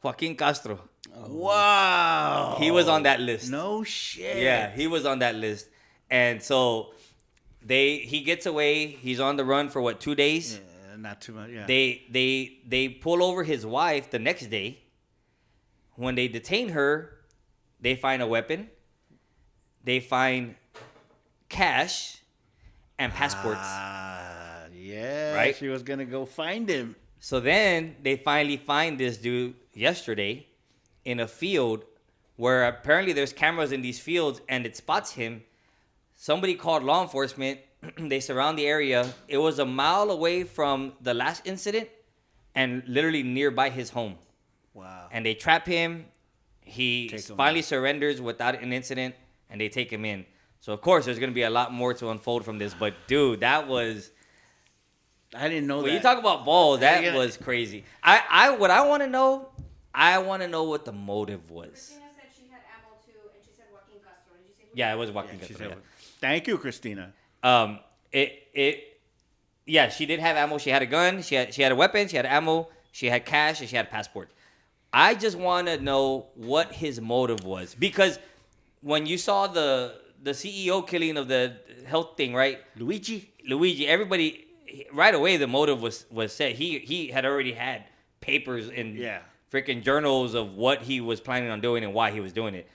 Joaquin Castro. Wow. He was on that list. No shit. Yeah, he was on that list. And so he gets away. He's on the run for 2 days? Yeah, not too much. Yeah. They pull over his wife the next day. When they detain her, they find a weapon. They find cash and passports. Yeah. Right? She was gonna go find him. So then they finally find this dude yesterday, in a field where apparently there's cameras in these fields and it spots him. Somebody called law enforcement. They surround the area. It was a mile away from the last incident and literally nearby his home. Wow. And they trap him. He Take him finally in. surrenders without an incident, and they take him in. So, of course, there's going to be a lot more to unfold from this. But, dude, that was... I didn't know When that. you talk about balls, that Yeah. was crazy. What I want to know what the motive was. Christina said she had ammo too, and she said Joaquin Castro. Did you say? Yeah, it was Joaquin She Castro. said, thank you, Christina. Yeah, she did have ammo. She had a gun. She had a weapon. She had ammo. She had cash, and she had a passport. I just want to know what his motive was, because when you saw the CEO killing of the health thing, right? Luigi, everybody right away the motive was set. He had already had papers and freaking journals of what he was planning on doing and why he was doing it.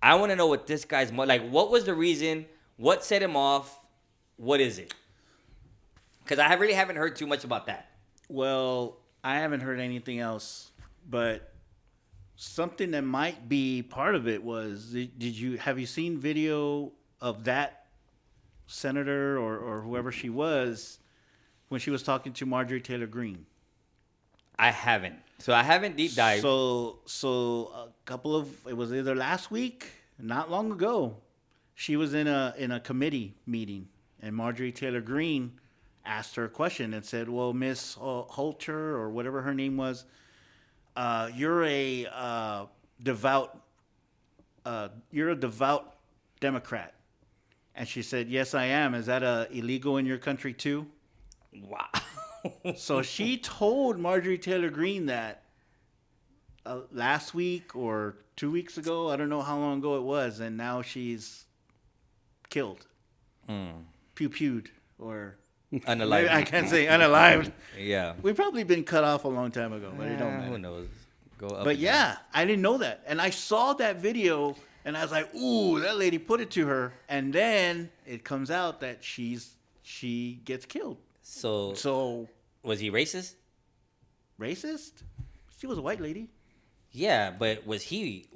I want to know what this guy's like. What was the reason? What set him off? What is it? Because I really haven't heard too much about that. Well, I haven't heard anything else, but something that might be part of it was, have you seen video of that senator or whoever she was when she was talking to Marjorie Taylor Greene? I haven't. So I haven't deep dived. So a couple of, it was either last week, not long ago, she was in a committee meeting, and Marjorie Taylor Greene asked her a question and said, well, Miss Holter, or whatever her name was, you're a devout Democrat. And she said, yes, I am. Is that illegal in your country too? Wow. So she told Marjorie Taylor Greene that last week or 2 weeks ago. I don't know how long ago it was. And now she's killed. Pew-pewed, or... Unalived. I can't say unalived. Yeah. We've probably been cut off a long time ago, but it don't matter. Who knows? Go up. But and yeah, I didn't know that. And I saw that video, and I was like, ooh, that lady put it to her. And then it comes out that she gets killed. So was he racist? Racist? She was a white lady. Yeah, but was he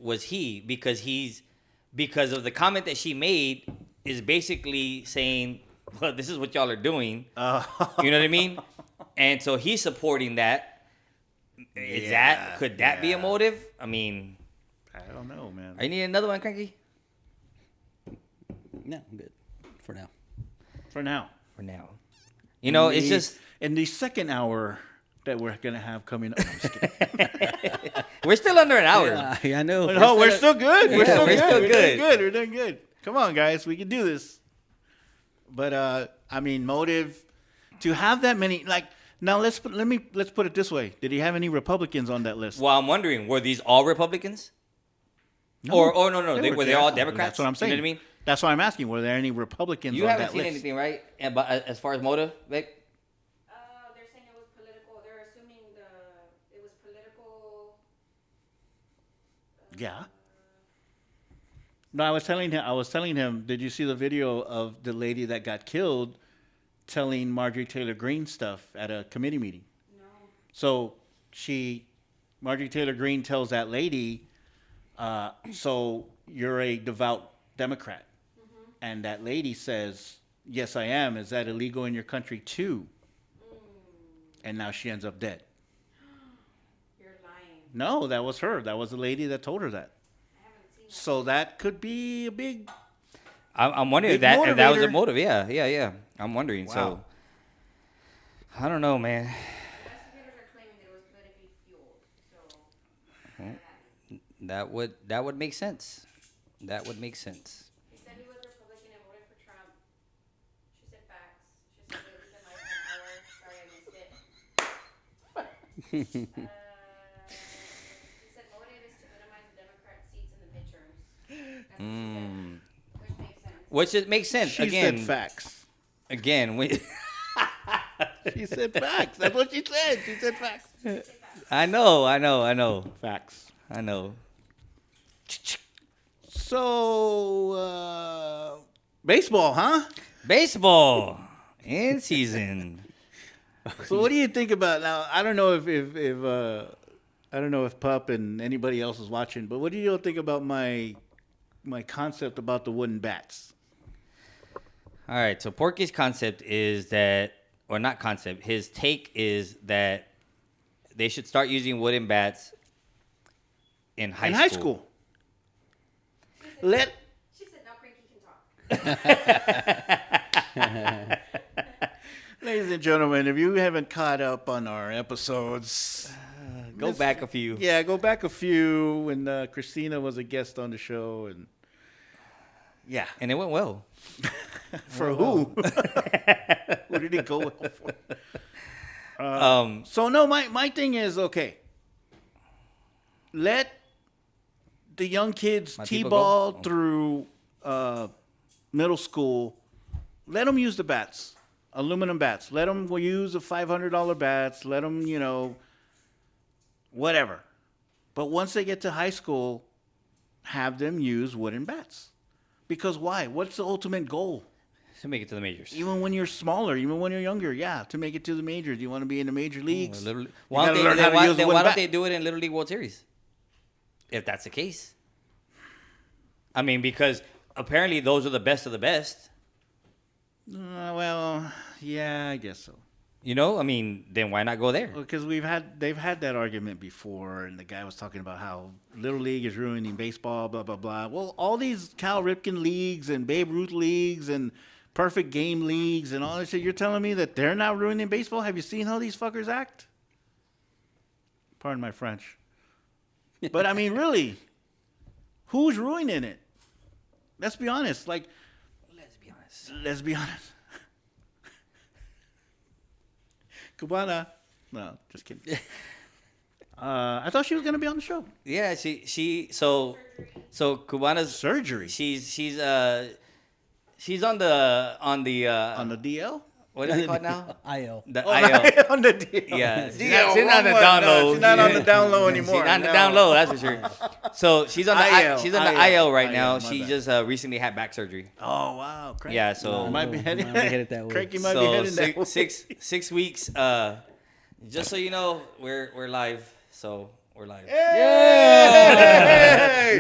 because of the comment that she made is basically saying, well, this is what y'all are doing. You know what I mean? And so he's supporting that. Could that be a motive? I mean, I don't know, man. You need another one, Kranky? No, I'm good for now. For now. You know, it's just... In the second hour that we're going to have coming up. I'm just kidding. We're still under an hour. Yeah, I know. No, we're still good. We're still good. We're doing good. Come on, guys. We can do this. But, I mean, motive to have that many... Like, now, let's put it this way. Did he have any Republicans on that list? Well, I'm wondering, were these all Republicans? No. Or no. Were they all Democrats? That's what I'm saying. You know what I mean? That's why I'm asking. Were there any Republicans You on haven't that seen list? anything, right? But as far as motive, Vic? They're saying it was political. They're assuming it was political. Yeah. No, I was telling him, did you see the video of the lady that got killed telling Marjorie Taylor Greene stuff at a committee meeting? No. So Marjorie Taylor Greene tells that lady, so you're a devout Democrat. Mm-hmm. And that lady says, yes, I am. Is that illegal in your country too? And now she ends up dead. You're lying. No, that was her. That was the lady that told her that. I haven't seen that. So that could be a big... I'm wondering if that was a motive. Yeah. I'm wondering. Wow. So, I don't know, man. Investigators are claiming that it was politically fueled. So That would make sense. That would make sense. he said he was Republican and voted for Trump. She said facts. She said it was in like an hour. Sorry, I missed it. He said motive is to minimize the Democrat seats in the midterms. That's what she said. Which makes sense. Which makes sense. She said facts. Again, She said facts. That's what she said. She said facts. I know. Facts. I know. So, baseball, huh? Baseball in season. So, what do you think about now? I don't know if I don't know if Pup and anybody else is watching, but what do you think about my concept about the wooden bats? All right, so Porky's concept is that, or not concept, his take is that they should start using wooden bats in high school. She said, now Kranky can talk. Ladies and gentlemen, if you haven't caught up on our episodes, Go back a few. Yeah, go back a few when Christina was a guest on the show, and yeah, And it went well. for who? Who did it go well for? So no, my thing is okay. Let the young kids My people t-ball go? through middle school. Let them use the bats, aluminum bats. Let them use the $500 bats. Let them, whatever. But once they get to high school, have them use wooden bats. Because why? What's the ultimate goal? To make it to the majors. Even when you're smaller, even when you're younger, to make it to the majors. You want to be in the major leagues. Why gotta learn how to use a wooden don't bat. they do it in Little League World Series? If that's the case. I mean, because apparently those are the best of the best. Well, yeah, I guess so. I mean, then why not go there? Because they've had that argument before, and the guy was talking about how Little League is ruining baseball, blah blah blah. Well, all these Cal Ripken leagues and Babe Ruth leagues and Perfect Game leagues and all that shit, you're telling me that they're not ruining baseball? Have you seen how these fuckers act? Pardon my French. But I mean, really, who's ruining it? Let's be honest. Let's be honest. Cubana. No, just kidding. I thought she was gonna be on the show. Yeah, so Cubana's Surgery. She's on the On the DL? what is it called now? IL. The Oh, IL. on the DL. Yeah, DL, she's not on the wrong down one. low. No, she's not on the down low anymore. She's on the No. down low, that's for sure. So she's on the IL, she's on the IL, IL right IL, now. my She bad. just recently had back surgery. Oh wow. Cranky. Yeah, so might be headed that way. Cranky might be so heading that way. six weeks. Just so you know, we're live. So we're live. Hey!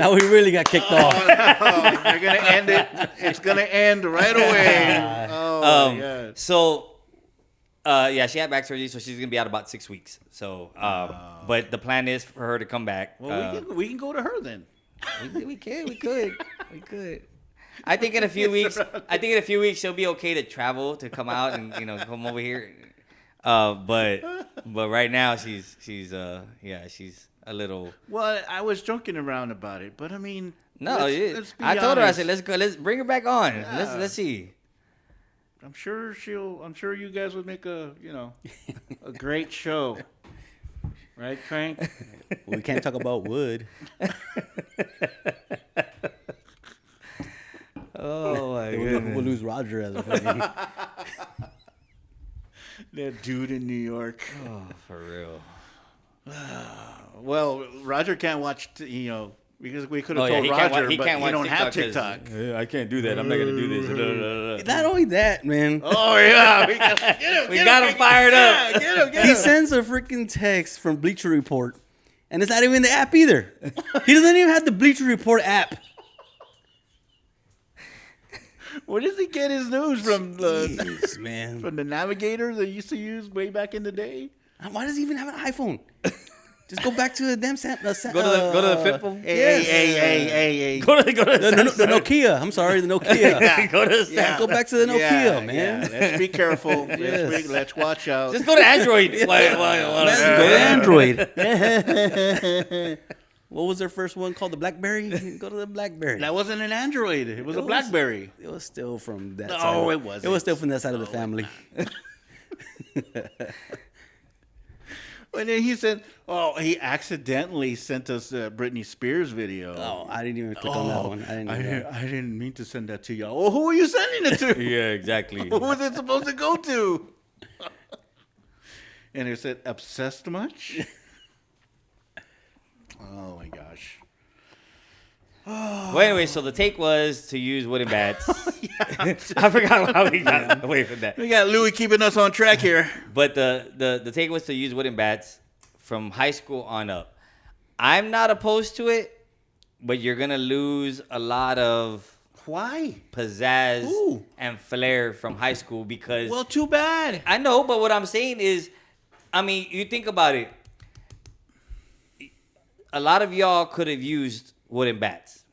Now we really got kicked off. They're gonna end it. It's gonna end right away. Oh my god. So, yeah, she had back surgery, so she's gonna be out about 6 weeks. So, but the plan is for her to come back. Well, we can go to her then. We could. I think in a few weeks, she'll be okay to travel, to come out and come over here. But right now she's a little. Well, I was joking around about it, but I mean, No, let's be I told her, I honest. said, let's go, let's bring her back on. Yeah. Let's see. I'm sure you guys would make a great show, right, Crank? We can't talk about wood. Oh my We'll lose Roger as a fan. That dude in New York. Oh, for real. Well, Roger can't watch, because we could have told he Roger, can't but watch you don't have 'cause, TikTok. I can't do that. I'm not gonna do this. Not only that, man. Oh yeah, we got him fired up. Yeah, get him. He sends a freaking text from Bleacher Report, and it's not even the app either. He doesn't even have the Bleacher Report app. Where does he get his news from? Jeez, man. From the Navigator they used to use way back in the day? Why does he even have an iPhone? Just go back to the damn Go to the flip phone. Hey. Go to the the Nokia. I'm sorry, the Nokia. Go to the Yeah. Go back to the Nokia, man. Yeah. Let's be careful. Yes. Let's watch out. Just go to Android. Let's go to Android. What was their first one called? The BlackBerry? Go to the BlackBerry. That wasn't an Android. It was a was- BlackBerry. It was still from that No, side. it wasn't. It was still from that side of the family. And then he said, he accidentally sent us a Britney Spears video. Oh, I didn't even click on that one. I didn't mean to send that to y'all. Well, who are you sending it to? Yeah, exactly. Who was it supposed to go to? And it said, obsessed much? Oh, my gosh. Well, anyway, so the take was to use wooden bats. I forgot how we got away from that. We got Louie keeping us on track here. But the take was to use wooden bats from high school on up. I'm not opposed to it, but you're gonna lose a lot of Why? pizzazz Ooh. and flair from high school because Well, too bad. I know, but what I'm saying is, I mean, you think about it. A lot of y'all could have used wooden bats,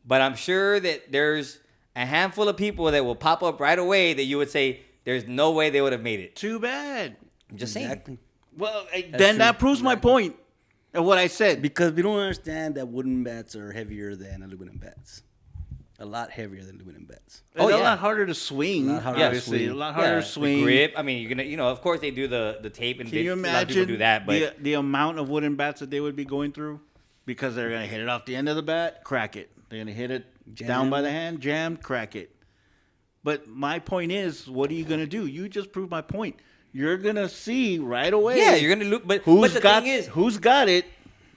but I'm sure that there's a handful of people that will pop up right away that you would say there's no way they would have made it. Too bad. I'm just saying. Exactly. Well, then true. that proves my point of what I said. Because we don't understand that wooden bats are heavier than aluminum bats. A lot heavier than aluminum bats. They're Oh, a yeah. lot harder to swing. A lot harder to obviously. swing. A lot harder to The swing. grip. I mean, you're gonna, of course they do the tape and Can you a lot of people imagine do that, but the amount of wooden bats that they would be going through? Because they're going to hit it off the end of the bat, crack it. They're going to hit it down by the hand, jam, crack it. But my point is, what are you going to do? You just proved my point. You're going to see right away yeah, you're gonna look. But who's the got thing is, who's got it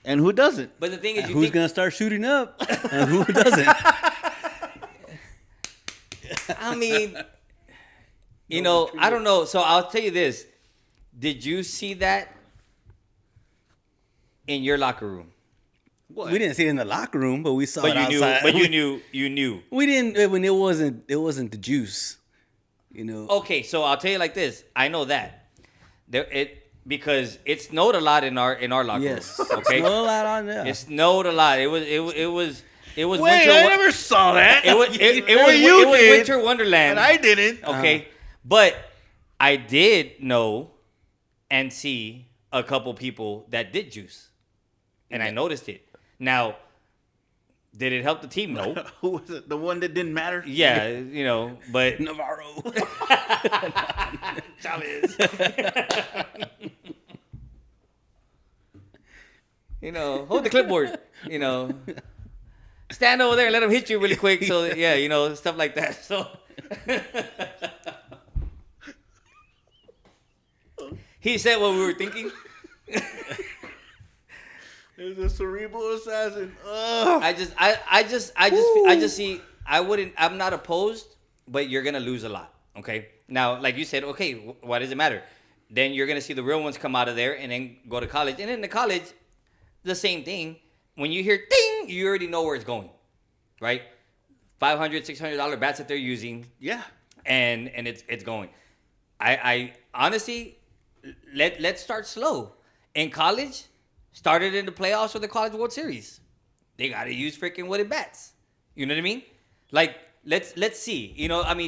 and who doesn't. but the thing is, And you who's think, gonna start shooting up and who doesn't? I mean, I don't know. So I'll tell you this: did you see that in your locker room? We didn't see it in the locker room, but we saw But it you knew. outside. But you knew. We didn't when it wasn't the juice. Okay, so I'll tell you like this. I know that because it snowed a lot in our locker Yes. room. Okay, Snowed a lot on there. it snowed a lot. It was Wait, winter. I never saw that. It was Well, you was did, winter wonderland. and I didn't. Okay, but I did know and see a couple people that did juice, and I noticed it. Now, did it help the team? No. Who was it? The one that didn't matter? Yeah, but Navarro. Chavez. Hold the clipboard. Stand over there and let him hit you really quick. So yeah, stuff like that. So he said what we were thinking. There's a cerebral assassin. Ugh. I just see. I'm not opposed, but you're gonna lose a lot. Okay. Now, like you said, okay, why does it matter? Then you're gonna see the real ones come out of there and then go to college. And in the college, the same thing. When you hear ding, you already know where it's going, right? $500, $600 bats that they're using, Yeah. and it's going. I honestly, let's start slow. In college, started in the playoffs or the College World Series. They got to use freaking wooden bats. You know what I mean? Like, let's see.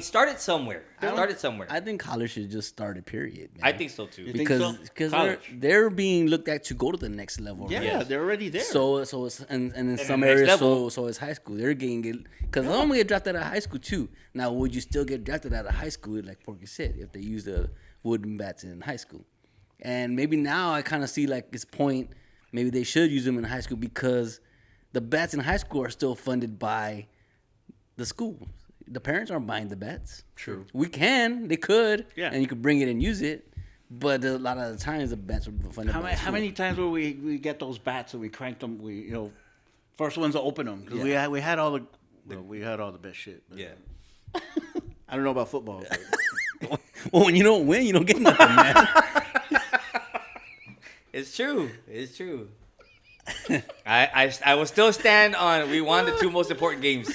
Start it somewhere. Start it somewhere. I think college should just start a period. Man. I think so too. You think so? Because College. they're being looked at to go to the next level. Yeah, right? Yes. they're already there. So it's and in some the next areas level. so it's high school. They're getting it because I'm gonna get drafted out of high school too. Now, would you still get drafted out of high school like Porky said if they use the wooden bats in high school? And maybe now I kind of see like this point. Maybe they should use them in high school because the bats in high school are still funded by the school. The parents aren't buying the bats. True. They could, Yeah. and you could bring it and use it. But a lot of the times the bats are funded by the How school. many times were we get those bats and we cranked them? First ones to open them because Yeah. we had all the best shit. But Yeah. I don't know about football. But Well, when you don't win, you don't get nothing, man. It's true. It's true. I will still stand on we won the two most important games.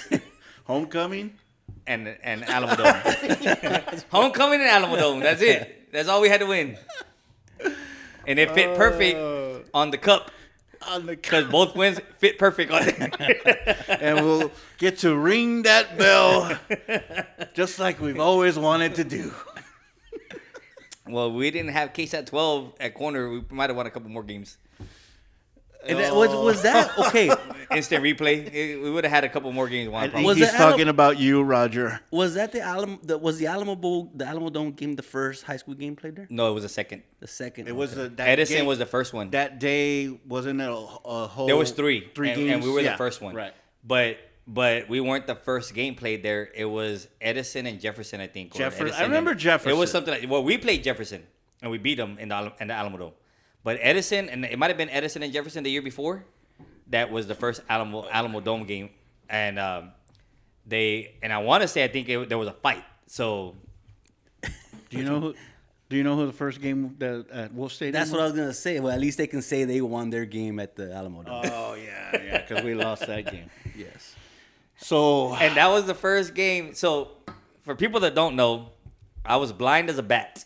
Homecoming. And Alamodome. Homecoming and Alamodome. That's it. That's all we had to win. And it fit perfect on the cup. On the Because both wins fit perfect on it. and we'll get to ring that bell just like we've always wanted to do. Well, we didn't have case at 12 at corner. We might have won a couple more games. And that, was that okay? Instant replay. We would have had a couple more games. I Won, think Was he's the talking about you, Roger. Was that the Alamodome game the first high school game played there? No, it was a second. The second. It was okay. that Edison game- was the first one. that day. Wasn't it a whole? There was three games, and we were Yeah, the first one. Right. But we weren't the first game played there. It was Edison and Jefferson, I think. or Jefferson. Edison I remember and- Jefferson. It was something like we played Jefferson and we beat them in the Alamodome. But Edison, and it might have been Edison and Jefferson the year before. That was the first Alamodome game, and I want to say I think there was a fight. So Do you know who? Do you know who the first game at Wolffe Stadium? That's what I was gonna say. Well, at least they can say they won their game at the Alamodome. Oh yeah, because we lost that game. Yes. So And that was the first game. So, for people that don't know, I was blind as a bat.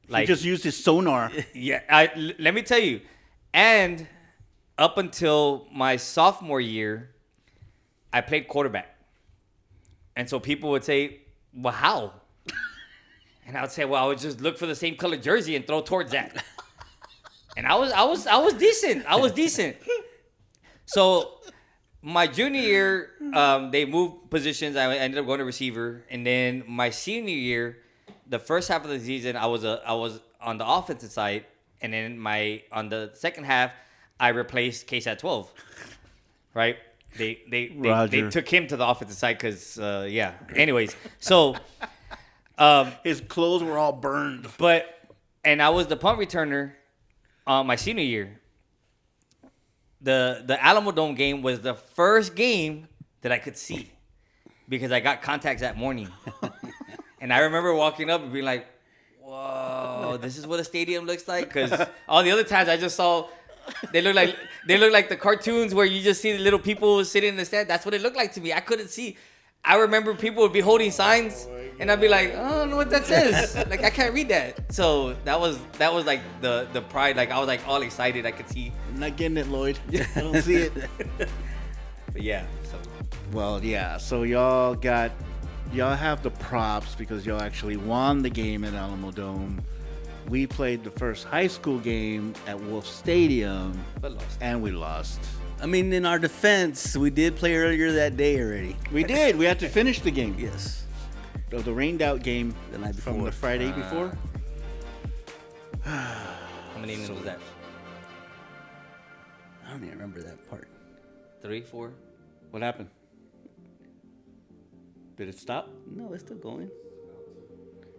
he just used his sonar. Yeah, let me tell you. And up until my sophomore year, I played quarterback. And so people would say, well, how? And I would say, well, I would just look for the same color jersey and throw towards that. And I was decent. I was decent. So my junior year, they moved positions. I ended up going to receiver. And then my senior year, the first half of the season, I was on the offensive side. And then on the second half, I replaced Case at 12. Right? They took him to the offensive side because, yeah. Anyways, so... His clothes were all burned. And I was the punt returner my senior year. The Alamodome game was the first game that I could see because I got contacts that morning. And I remember walking up and being like, whoa, this is what a stadium looks like? Because all the other times I just saw, they look like the cartoons where you just see the little people sitting in the stand. That's what it looked like to me. I couldn't see. I remember people would be holding signs, and I'd be like, I don't know what that says. Like, I can't read that. So that was like the pride. Like, I was like all excited. I could see. I'm not getting it, Lloyd. I don't see it. But yeah. So. Well, yeah. So y'all have the props because y'all actually won the game at Alamodome. We played the first high school game at Wolffe Stadium, But lost. and we lost. I mean, in our defense, we did play earlier that day already. We did. We had to finish the game. Yes. The rained out game The night before. from the Friday before. How many innings was that? I don't even remember that part. 3, 4? What happened? Did it stop? No, it's still going.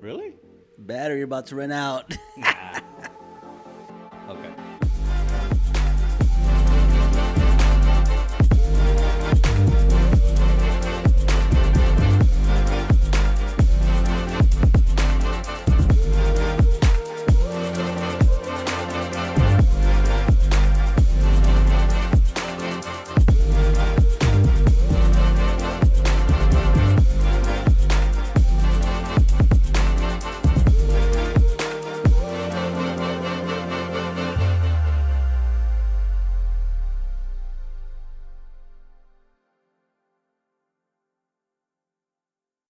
Really? Battery about to run out. Nah.